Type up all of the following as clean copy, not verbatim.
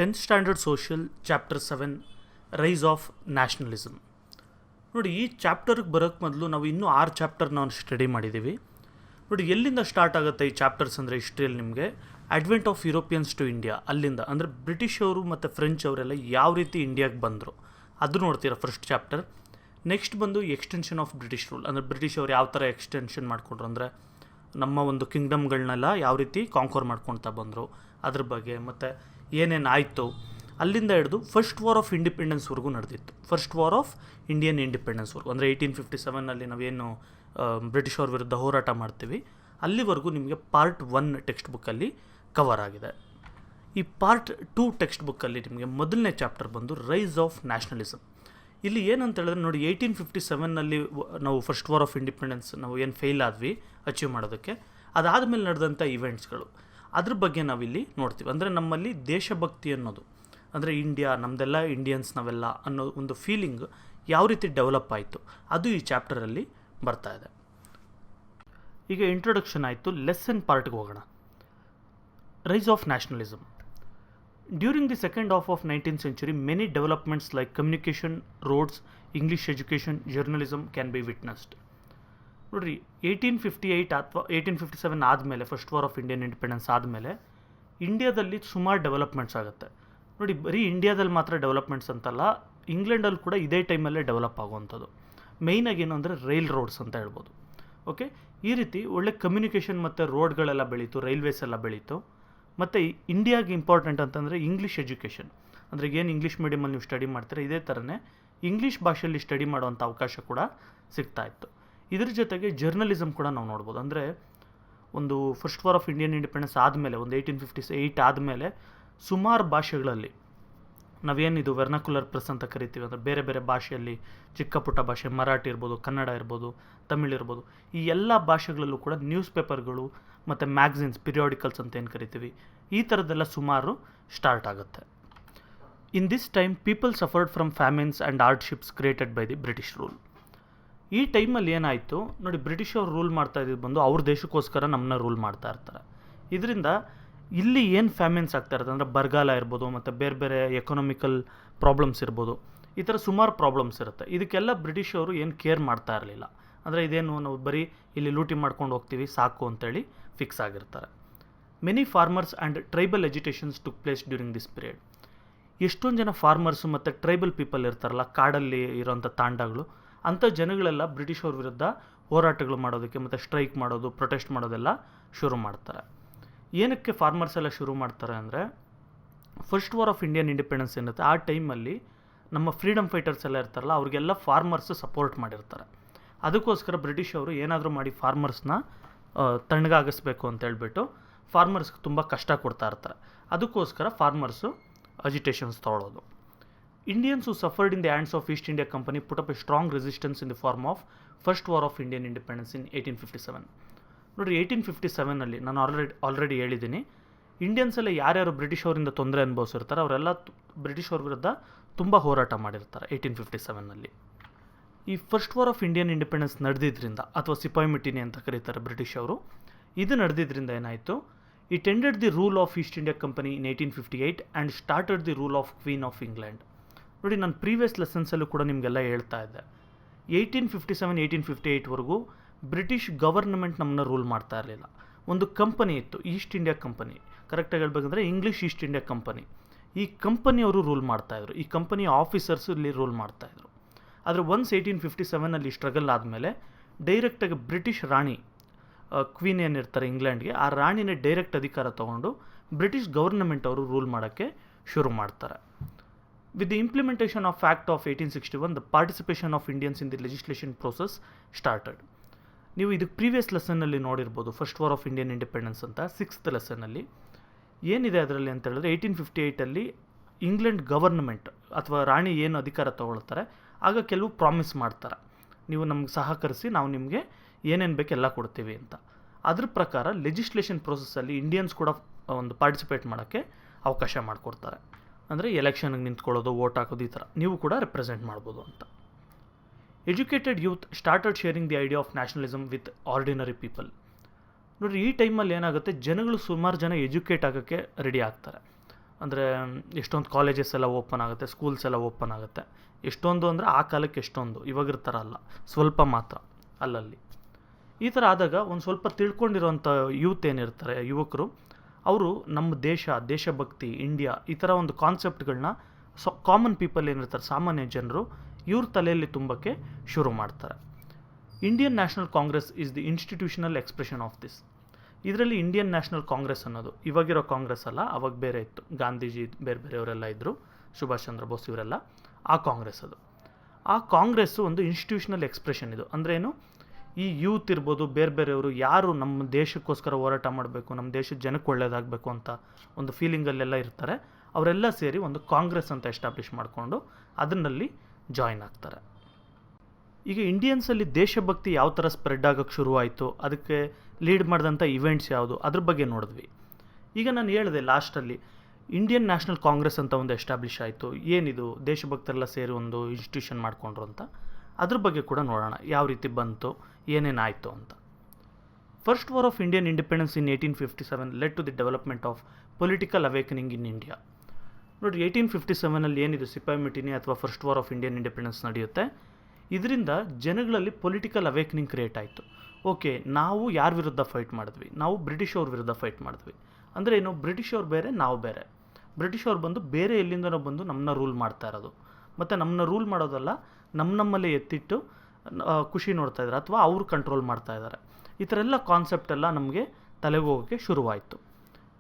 10th standard social chapter 7 rise of nationalism. ನೋಡಿ, ಈ ಚಾಪ್ಟರ್ಗೆ ಬರೋಕ್ಕೆ ಮೊದಲು ನಾವು ಇನ್ನೂ 6 ಚಾಪ್ಟರ್ ನಾವು ಸ್ಟಡಿ ಮಾಡಿದ್ದೀವಿ. ನೋಡಿ, ಎಲ್ಲಿಂದ ಸ್ಟಾರ್ಟ್ ಆಗುತ್ತೆ ಈ ಚಾಪ್ಟರ್ಸ್ ಅಂದರೆ ಹಿಸ್ಟ್ರಿಯಲ್ಲಿ ನಿಮಗೆ advent of Europeans to India, ಅಲ್ಲಿಂದ ಅಂದರೆ ಬ್ರಿಟಿಷ್ ಅವರು ಮತ್ತು ಫ್ರೆಂಚ್ ಅವರೆಲ್ಲ ಯಾವ ರೀತಿ ಇಂಡಿಯಾಗೆ ಬಂದರು ಅದು ನೋಡ್ತೀರಾ ಫಸ್ಟ್ ಚಾಪ್ಟರ್. ನೆಕ್ಸ್ಟ್ ಬಂದು ಎಕ್ಸ್ಟೆನ್ಷನ್ ಆಫ್ ಬ್ರಿಟಿಷ್ ರೂಲ್, ಅಂದರೆ ಬ್ರಿಟಿಷ್ ಅವರು ಯಾವ ಥರ ಎಕ್ಸ್ಟೆನ್ಷನ್ ಮಾಡಿಕೊಂಡ್ರು, ಅಂದರೆ ನಮ್ಮ ಒಂದು ಕಿಂಗ್ಡಮ್ಗಳನ್ನೆಲ್ಲ ಯಾವ ರೀತಿ ಕಾಂಕೋರ್ ಮಾಡ್ಕೊಳ್ತಾ ಬಂದರು ಅದ್ರ ಬಗ್ಗೆ, ಮತ್ತು ಏನೇನು ಆಯಿತು ಅಲ್ಲಿಂದ ಹಿಡಿದು ಫಸ್ಟ್ ವಾರ್ ಆಫ್ ಇಂಡಿಪೆಂಡೆನ್ಸ್ವರೆಗೂ ನಡೆದಿತ್ತು. ಫಸ್ಟ್ ವಾರ್ ಆಫ್ ಇಂಡಿಯನ್ ಇಂಡಿಪೆಂಡೆನ್ಸ್ವರೆಗೂ ಅಂದರೆ 1857 ನಾವೇನು ಬ್ರಿಟಿಷ್ ಅವ್ರ ವಿರುದ್ಧ ಹೋರಾಟ ಮಾಡ್ತೀವಿ ಅಲ್ಲಿವರೆಗೂ ನಿಮಗೆ ಪಾರ್ಟ್ 1 ಟೆಕ್ಸ್ಟ್ ಬುಕ್ಕಲ್ಲಿ ಕವರ್ ಆಗಿದೆ. ಈ ಪಾರ್ಟ್ 2 ಟೆಕ್ಸ್ಟ್ ಬುಕ್ಕಲ್ಲಿ ನಿಮಗೆ ಮೊದಲನೇ ಚಾಪ್ಟರ್ ಬಂದು ರೈಸ್ ಆಫ್ ನ್ಯಾಷನಲಿಸಮ್. ಇಲ್ಲಿ ಏನಂತ ಹೇಳಿದ್ರೆ ನೋಡಿ, 1857 ನಾವು ಫಸ್ಟ್ ವಾರ್ ಆಫ್ ಇಂಡಿಪೆಂಡೆನ್ಸ್ ನಾವು ಏನು ಫೇಲ್ ಆದ್ವಿ ಅಚೀವ್ ಮಾಡೋದಕ್ಕೆ, ಅದಾದಮೇಲೆ ನಡೆದಂಥ ಇವೆಂಟ್ಸ್ಗಳು ಅದ್ರ ಬಗ್ಗೆ ನಾವಿಲ್ಲಿ ನೋಡ್ತೀವಿ. ಅಂದರೆ ನಮ್ಮಲ್ಲಿ ದೇಶಭಕ್ತಿ ಅನ್ನೋದು, ಅಂದರೆ ಇಂಡಿಯಾ ನಮ್ಮದೆಲ್ಲ ಇಂಡಿಯನ್ಸ್ ನಾವೆಲ್ಲ ಅನ್ನೋ ಒಂದು ಫೀಲಿಂಗ್ ಯಾವ ರೀತಿ ಡೆವಲಪ್ ಆಯಿತು ಅದು ಈ ಚಾಪ್ಟರಲ್ಲಿ ಬರ್ತಾ ಇದೆ. ಈಗ ಇಂಟ್ರೊಡಕ್ಷನ್ ಆಯಿತು, ಲೆಸನ್ ಪಾರ್ಟ್ಗೆ ಹೋಗೋಣ. Rise of nationalism. During the second half of 19th century, many developments like communication, roads, English education, journalism can be witnessed. ನೋಡಿರಿ, 1858 ಅಥವಾ 1857 ಆದಮೇಲೆ first war of Indian independence ಆದಮೇಲೆ ಇಂಡಿಯಾದಲ್ಲಿ ಸುಮಾರು ಡೆವಲಪ್ಮೆಂಟ್ಸ್ ಆಗುತ್ತೆ. ನೋಡಿ, ಬರೀ ಇಂಡಿಯಾದಲ್ಲಿ ಮಾತ್ರ ಡೆವಲಪ್ಮೆಂಟ್ಸ್ ಅಂತಲ್ಲ, ಇಂಗ್ಲೆಂಡಲ್ಲಿ ಕೂಡ ಇದೇ ಟೈಮಲ್ಲೇ ಡೆವಲಪ್ ಆಗುವಂಥದ್ದು. ಮೇಯ್ನಾಗಿ ಏನು ಅಂದರೆ ರೈಲ್ ರೋಡ್ಸ್ ಅಂತ ಹೇಳ್ಬೋದು. ಓಕೆ, ಈ ರೀತಿ ಒಳ್ಳೆ ಕಮ್ಯುನಿಕೇಷನ್ ಮತ್ತು ರೋಡ್ಗಳೆಲ್ಲ ಬೆಳೀತು, ರೈಲ್ವೇಸ್ ಎಲ್ಲ ಬೆಳೀತು. ಮತ್ತು ಇಂಡಿಯಾಗೆ ಇಂಪಾರ್ಟೆಂಟ್ ಅಂತಂದರೆ ಇಂಗ್ಲೀಷ್ ಎಜುಕೇಷನ್, ಅಂದರೆ ಏನು ಇಂಗ್ಲೀಷ್ ಮೀಡಿಯಮಲ್ಲಿ ನೀವು ಸ್ಟಡಿ ಮಾಡ್ತೀರಾ ಇದೇ ಥರನೇ ಇಂಗ್ಲೀಷ್ ಭಾಷೆಯಲ್ಲಿ ಸ್ಟಡಿ ಮಾಡುವಂಥ ಅವಕಾಶ ಕೂಡ ಸಿಗ್ತಾ ಇತ್ತು. ಇದ್ರ ಜೊತೆಗೆ ಜರ್ನಲಿಸಮ್ ಕೂಡ ನಾವು ನೋಡ್ಬೋದು. ಅಂದರೆ ಒಂದು first war of Indian independence ಆದಮೇಲೆ ಒಂದು 1858 ಆದಮೇಲೆ ಸುಮಾರು ಭಾಷೆಗಳಲ್ಲಿ ನಾವೇನಿದು ವೆರ್ನಾಕ್ಯುಲರ್ ಪ್ರೆಸ್ ಅಂತ ಕರಿತೀವಿ, ಅಂದರೆ ಬೇರೆ ಬೇರೆ ಭಾಷೆಯಲ್ಲಿ ಚಿಕ್ಕ ಪುಟ್ಟ ಭಾಷೆ, ಮರಾಠಿ ಇರ್ಬೋದು, ಕನ್ನಡ ಇರ್ಬೋದು, ತಮಿಳ್ ಇರ್ಬೋದು, ಈ ಎಲ್ಲ ಭಾಷೆಗಳಲ್ಲೂ ಕೂಡ ನ್ಯೂಸ್ ಪೇಪರ್ಗಳು ಮತ್ತು ಮ್ಯಾಗ್ಝಿನ್ಸ್, ಪಿರಿಯಾಡಿಕಲ್ಸ್ ಅಂತ ಏನು ಕರಿತೀವಿ, ಈ ಥರದ್ದೆಲ್ಲ ಸುಮಾರು ಸ್ಟಾರ್ಟ್ ಆಗುತ್ತೆ. In this time people suffered from famines and hardships created by the British rule. ಈ ಟೈಮಲ್ಲಿ ಏನಾಯಿತು ನೋಡಿ, ಬ್ರಿಟಿಷ್ ಅವರು ರೂಲ್ ಮಾಡ್ತಾ ಇದ್ದಿದ್ದು ಬಂದು ಅವ್ರ ದೇಶಕ್ಕೋಸ್ಕರ ನಮ್ಮನ್ನ ರೂಲ್ ಮಾಡ್ತಾ ಇರ್ತಾರೆ. ಇದರಿಂದ ಇಲ್ಲಿ ಏನು ಫ್ಯಾಮಿನ್ಸ್ ಆಗ್ತಾ ಇರುತ್ತೆ ಅಂದರೆ ಬರಗಾಲ ಇರ್ಬೋದು, ಮತ್ತು ಬೇರೆ ಬೇರೆ ಎಕನಾಮಿಕಲ್ ಪ್ರಾಬ್ಲಮ್ಸ್ ಇರ್ಬೋದು, ಈ ಥರ ಸುಮಾರು ಪ್ರಾಬ್ಲಮ್ಸ್ ಇರುತ್ತೆ. ಇದಕ್ಕೆಲ್ಲ ಬ್ರಿಟಿಷ್ ಅವರು ಏನು ಕೇರ್ ಮಾಡ್ತಾ ಇರಲಿಲ್ಲ. ಅಂದರೆ ಇದೇನು ನಾವು ಬರೀ ಇಲ್ಲಿ ಲೂಟಿ ಮಾಡ್ಕೊಂಡು ಹೋಗ್ತೀವಿ ಸಾಕು ಅಂತೇಳಿ ಫಿಕ್ಸ್ ಆಗಿರ್ತಾರೆ. Many farmers and tribal agitations took place during this period. ಎಷ್ಟೊಂದು ಜನ ಫಾರ್ಮರ್ಸು ಮತ್ತು ಟ್ರೈಬಲ್ ಪೀಪಲ್ ಇರ್ತಾರಲ್ಲ, ಕಾಡಲ್ಲಿ ಇರೋಂಥ ತಾಂಡಗಳು, ಅಂಥ ಜನಗಳೆಲ್ಲ ಬ್ರಿಟಿಷ್ ಅವ್ರ ವಿರುದ್ಧ ಹೋರಾಟಗಳು ಮಾಡೋದಕ್ಕೆ ಮತ್ತು ಸ್ಟ್ರೈಕ್ ಮಾಡೋದು, ಪ್ರೊಟೆಸ್ಟ್ ಮಾಡೋದೆಲ್ಲ ಶುರು ಮಾಡ್ತಾರೆ. ಏನಕ್ಕೆ ಫಾರ್ಮರ್ಸ್ ಎಲ್ಲ ಶುರು ಮಾಡ್ತಾರೆ ಅಂದರೆ, first war of Indian independence ಏನಿರುತ್ತೆ ಆ ಟೈಮಲ್ಲಿ ನಮ್ಮ ಫ್ರೀಡಮ್ ಫೈಟರ್ಸ್ ಎಲ್ಲ ಇರ್ತಾರಲ್ಲ ಅವ್ರಿಗೆಲ್ಲ ಫಾರ್ಮರ್ಸ್ ಸಪೋರ್ಟ್ ಮಾಡಿರ್ತಾರೆ. ಅದಕ್ಕೋಸ್ಕರ ಬ್ರಿಟಿಷ್ ಅವರು ಏನಾದರೂ ಮಾಡಿ ಫಾರ್ಮರ್ಸ್ನ ತಣ್ಣಗಾಗಿಸ್ಬೇಕು ಅಂತ ಹೇಳ್ಬಿಟ್ಟು ಫಾರ್ಮರ್ಸ್ಗೆ ತುಂಬ ಕಷ್ಟ ಕೊಡ್ತಾ ಇರ್ತಾರೆ. ಅದಕ್ಕೋಸ್ಕರ ಫಾರ್ಮರ್ಸು ಅಜಿಟೇಷನ್ಸ್ ತೊಗೊಳ್ಳೋದು. Indians who suffered in the hands of East India Company put up a strong resistance in the form of first war of Indian independence in 1857. ನೋಡಿ, 1857 ನಾನು ಆಲ್ರೆಡಿ ಹೇಳಿದ್ದೀನಿ, ಇಂಡಿಯನ್ಸ್ ಎಲ್ಲ ಯಾರ್ಯಾರು ಬ್ರಿಟಿಷ್ ಅವರಿಂದ ತೊಂದರೆ ಅನುಭವಿಸಿರ್ತಾರೆ ಅವರೆಲ್ಲ ಬ್ರಿಟಿಷ್ ಅವ್ರ ವಿರುದ್ಧ ತುಂಬ ಹೋರಾಟ ಮಾಡಿರ್ತಾರೆ 1857. ಈ first war of Indian independence ನಡೆದಿದ್ದರಿಂದ, ಅಥವಾ ಸಿಪಾಯಿ ಮಿಟಿನಿ ಅಂತ ಕರೀತಾರೆ ಬ್ರಿಟಿಷ್ ಅವರು, ಇದು ನಡೆದಿದ್ದರಿಂದ ಏನಾಯಿತು, it ended the rule of East India company in 1858 and started the rule of queen of England. ನೋಡಿ, ನಾನು ಪ್ರೀವಿಯಸ್ ಲೆಸನ್ಸಲ್ಲೂ ಕೂಡ ನಿಮಗೆಲ್ಲ ಹೇಳ್ತಾ ಇದ್ದೆ, 1857-1858ವರೆಗೂ ಬ್ರಿಟಿಷ್ ಗವರ್ನಮೆಂಟ್ ನಮ್ಮನ್ನ ರೂಲ್ ಮಾಡ್ತಾ ಇರಲಿಲ್ಲ. ಒಂದು ಕಂಪನಿ ಇತ್ತು, ಈಸ್ಟ್ ಇಂಡಿಯಾ ಕಂಪನಿ, ಕರೆಕ್ಟಾಗಿ ಹೇಳ್ಬೇಕಂದ್ರೆ ಇಂಗ್ಲೀಷ್ ಈಸ್ಟ್ ಇಂಡಿಯಾ ಕಂಪನಿ. ಈ ಕಂಪನಿಯವರು ರೂಲ್ ಮಾಡ್ತಾಯಿದ್ರು, ಈ ಕಂಪನಿಯ ಆಫೀಸರ್ಸು ಇಲ್ಲಿ ರೂಲ್ ಮಾಡ್ತಾಯಿದ್ರು. ಆದರೆ ಒನ್ಸ್ 1857 ಸ್ಟ್ರಗಲ್ ಆದಮೇಲೆ ಡೈರೆಕ್ಟಾಗಿ ಬ್ರಿಟಿಷ್ ರಾಣಿ ಕ್ವೀನ್ ಏನಿರ್ತಾರೆ ಇಂಗ್ಲೆಂಡ್ಗೆ, ಆ ರಾಣಿನೇ ಡೈರೆಕ್ಟ್ ಅಧಿಕಾರ ತೊಗೊಂಡು ಬ್ರಿಟಿಷ್ ಗವರ್ನಮೆಂಟ್ ಅವರು ರೂಲ್ ಮಾಡೋಕ್ಕೆ ಶುರು ಮಾಡ್ತಾರೆ. With the implementation of act of 1861 the participation of Indians in the legislation process started. ನೀವು ಇದಕ್ಕೆ ಪ್ರೀವಿಯಸ್ ಲೆಸನ್ನಲ್ಲಿ ನೋಡಿರ್ಬೋದು, first war of Indian independence ಅಂತ 6th ಲೆಸನ್ನಲ್ಲಿ ಏನಿದೆ ಅದರಲ್ಲಿ ಅಂತ ಹೇಳಿದ್ರೆ, 1858 ಇಂಗ್ಲೆಂಡ್ ಗವರ್ನಮೆಂಟ್ ಅಥವಾ ರಾಣಿ ಏನು ಅಧಿಕಾರ ತೊಗೊಳ್ತಾರೆ ಆಗ ಕೆಲವು ಪ್ರಾಮಿಸ್ ಮಾಡ್ತಾರೆ, ನೀವು ನಮ್ಗೆ ಸಹಕರಿಸಿ ನಾವು ನಿಮಗೆ ಏನೇನು ಬೇಕು ಎಲ್ಲ ಕೊಡ್ತೀವಿ ಅಂತ. ಅದ್ರ ಪ್ರಕಾರ ಲೆಜಿಸ್ಲೇಷನ್ ಪ್ರೋಸೆಸ್ಸಲ್ಲಿ ಇಂಡಿಯನ್ಸ್ ಕೂಡ ಒಂದು ಪಾರ್ಟಿಸಿಪೇಟ್ ಮಾಡೋಕ್ಕೆ ಅವಕಾಶ ಮಾಡಿಕೊಡ್ತಾರೆ. ಅಂದರೆ ಎಲೆಕ್ಷನ್ಗೆ ನಿಂತ್ಕೊಳ್ಳೋದು, ವೋಟ್ ಹಾಕೋದು, ಈ ಥರ ನೀವು ಕೂಡ ರೆಪ್ರೆಸೆಂಟ್ ಮಾಡ್ಬೋದು ಅಂತ. Educated youth started sharing the idea of nationalism with ordinary people. ನೋಡಿರಿ, ಈ ಟೈಮಲ್ಲಿ ಏನಾಗುತ್ತೆ, ಜನಗಳು ಸುಮಾರು ಜನ ಎಜುಕೇಟ್ ಆಗೋಕ್ಕೆ ರೆಡಿ ಆಗ್ತಾರೆ. ಅಂದರೆ ಎಷ್ಟೊಂದು ಕಾಲೇಜಸ್ ಎಲ್ಲ ಓಪನ್ ಆಗುತ್ತೆ, ಸ್ಕೂಲ್ಸ್ ಎಲ್ಲ ಓಪನ್ ಆಗುತ್ತೆ. ಎಷ್ಟೊಂದು ಅಂದರೆ ಆ ಕಾಲಕ್ಕೆ ಎಷ್ಟೊಂದು, ಇವಾಗಿರ ಥರ ಅಲ್ಲ, ಸ್ವಲ್ಪ ಮಾತ್ರ ಅಲ್ಲಲ್ಲಿ. ಈ ಥರ ಆದಾಗ ಒಂದು ಸ್ವಲ್ಪ ತಿಳ್ಕೊಂಡಿರೋಂಥ ಯೂತ್ ಏನಿರ್ತಾರೆ, ಯುವಕರು, ಅವರು ನಮ್ಮ ದೇಶಭಕ್ತಿ, ಇಂಡಿಯಾ ಈ ಥರ ಒಂದು ಕಾನ್ಸೆಪ್ಟ್ಗಳನ್ನ ಕಾಮನ್ ಪೀಪಲ್ ಏನಿರ್ತಾರೆ, ಸಾಮಾನ್ಯ ಜನರು, ಇವ್ರ ತಲೆಯಲ್ಲಿ ತುಂಬಕ್ಕೆ ಶುರು ಮಾಡ್ತಾರೆ. Indian National Congress is the institutional expression of this. ಇದರಲ್ಲಿ ಇಂಡಿಯನ್ ನ್ಯಾಷನಲ್ ಕಾಂಗ್ರೆಸ್ ಅನ್ನೋದು ಇವಾಗಿರೋ ಕಾಂಗ್ರೆಸ್ ಅಲ್ಲ, ಅವಾಗ ಬೇರೆ ಇತ್ತು. ಗಾಂಧೀಜಿ ಬೇರೆಯವರೆಲ್ಲ ಇದ್ದರು, ಸುಭಾಷ್ ಚಂದ್ರ ಬೋಸ್ ಇವರೆಲ್ಲ. ಆ ಕಾಂಗ್ರೆಸ್ ಅದು. ಆ ಕಾಂಗ್ರೆಸ್ಸು ಒಂದು ಇನ್ಸ್ಟಿಟ್ಯೂಷನಲ್ ಎಕ್ಸ್ಪ್ರೆಷನ್ ಇದು. ಅಂದರೆ ಏನು, ಈ ಯೂತ್ ಇರ್ಬೋದು, ಬೇರೆಯವರು ಯಾರು ನಮ್ಮ ದೇಶಕ್ಕೋಸ್ಕರ ಹೋರಾಟ ಮಾಡಬೇಕು, ನಮ್ಮ ದೇಶದ ಜನಕ್ಕೆ ಒಳ್ಳೆಯದಾಗಬೇಕು ಅಂತ ಒಂದು ಫೀಲಿಂಗಲ್ಲೆಲ್ಲ ಇರ್ತಾರೆ, ಅವರೆಲ್ಲ ಸೇರಿ ಒಂದು ಕಾಂಗ್ರೆಸ್ ಅಂತ ಎಸ್ಟಾಬ್ಲಿಷ್ ಮಾಡಿಕೊಂಡು ಅದನ್ನಲ್ಲಿ ಜಾಯಿನ್ ಆಗ್ತಾರೆ. ಈಗ ಇಂಡಿಯನ್ಸಲ್ಲಿ ದೇಶಭಕ್ತಿ ಯಾವ ಥರ ಸ್ಪ್ರೆಡ್ ಆಗೋಕ್ಕೆ ಶುರುವಾಯಿತು, ಅದಕ್ಕೆ ಲೀಡ್ ಮಾಡಿದಂಥ ಇವೆಂಟ್ಸ್ ಯಾವುದು, ಅದ್ರ ಬಗ್ಗೆ ನೋಡಿದ್ವಿ. ಈಗ ನಾನು ಹೇಳಿದೆ ಲಾಸ್ಟಲ್ಲಿ ಇಂಡಿಯನ್ ನ್ಯಾಷನಲ್ ಕಾಂಗ್ರೆಸ್ ಅಂತ ಒಂದು ಎಸ್ಟಾಬ್ಲಿಷ್ ಆಯಿತು. ಏನಿದು, ದೇಶಭಕ್ತರೆಲ್ಲ ಸೇರಿ ಒಂದು ಇನ್ಸ್ಟಿಟ್ಯೂಷನ್ ಮಾಡಿಕೊಂಡ್ರು ಅಂತ. ಅದ್ರ ಬಗ್ಗೆ ಕೂಡ ನೋಡೋಣ, ಯಾವ ರೀತಿ ಬಂತು, ಏನೇನಾಯಿತು ಅಂತ. First war of Indian independence in 1857 led to the development of political awakening in India. ನೋಡಿ, 1857 ಏನಿದು ಸಿಪಾಯಿ ಮಿಟಿನಿ ಅಥವಾ first war of Indian independence ನಡೆಯುತ್ತೆ. ಇದರಿಂದ ಜನಗಳಲ್ಲಿ ಪೊಲಿಟಿಕಲ್ ಅವೇಕನಿಂಗ್ ಕ್ರಿಯೇಟ್ ಆಯಿತು. ಓಕೆ, ನಾವು ಯಾರ ವಿರುದ್ಧ ಫೈಟ್ ಮಾಡಿದ್ವಿ, ನಾವು ಬ್ರಿಟಿಷ್ ಅವ್ರ ವಿರುದ್ಧ ಫೈಟ್ ಮಾಡಿದ್ವಿ. ಅಂದರೆ ಏನು, ಬ್ರಿಟಿಷ್ ಅವ್ರು ಬೇರೆ, ನಾವು ಬೇರೆ. ಬ್ರಿಟಿಷ್ ಅವ್ರು ಬಂದು ಬೇರೆ ಎಲ್ಲಿಂದನೋ ಬಂದು ನಮ್ಮನ್ನ ರೂಲ್ ಮಾಡ್ತಾ ಇರೋದು. ಮತ್ತು ನಮ್ಮನ್ನ ರೂಲ್ ಮಾಡೋದಲ್ಲ, ನಮ್ಮಲ್ಲೇ ಎತ್ತಿಟ್ಟು ಖುಷಿ ನೋಡ್ತಾ ಇದ್ದಾರೆ, ಅಥವಾ ಅವರು ಕಂಟ್ರೋಲ್ ಮಾಡ್ತಾ ಇದ್ದಾರೆ. ಈ ಥರ ಎಲ್ಲ ಕಾನ್ಸೆಪ್ಟ್ ಎಲ್ಲ ನಮಗೆ ತಲೆಗೆ ಹೋಗೋಕ್ಕೆ ಶುರುವಾಯಿತು.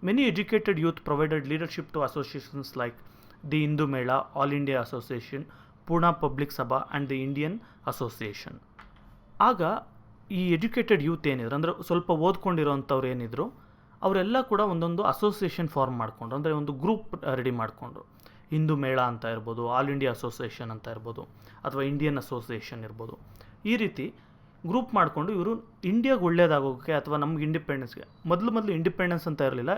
Many educated youth provided leadership to associations like the Hindu Mela, all India association, Poorna public Sabha and the Indian association. ಆಗ ಈ ಎಜುಕೇಟೆಡ್ ಯೂತ್ ಏನಿದ್ರು, ಅಂದರೆ ಸ್ವಲ್ಪ ಓದ್ಕೊಂಡಿರೋಂಥವ್ರು ಏನಿದ್ರು, ಅವರೆಲ್ಲ ಕೂಡ ಒಂದೊಂದು ಅಸೋಸಿಯೇಷನ್ ಫಾರ್ಮ್ ಮಾಡಿಕೊಂಡ್ರು. ಅಂದರೆ ಒಂದು ಗ್ರೂಪ್ ರೆಡಿ ಮಾಡಿಕೊಂಡ್ರು. ಹಿಂದೂ ಮೇಳ ಅಂತ ಇರ್ಬೋದು, ಆಲ್ ಇಂಡಿಯಾ ಅಸೋಸಿಯೇಷನ್ ಅಂತ ಇರ್ಬೋದು, ಅಥವಾ ಇಂಡಿಯನ್ ಅಸೋಸಿಯೇಷನ್ ಇರ್ಬೋದು. ಈ ರೀತಿ ಗ್ರೂಪ್ ಮಾಡಿಕೊಂಡು ಇವರು ಇಂಡಿಯಾಗೆ ಒಳ್ಳೇದಾಗೋಕ್ಕೆ ಅಥವಾ ನಮ್ಗೆ ಇಂಡಿಪೆಂಡೆನ್ಸ್ಗೆ, ಮೊದಲು ಇಂಡಿಪೆಂಡೆನ್ಸ್ ಅಂತ ಇರಲಿಲ್ಲ,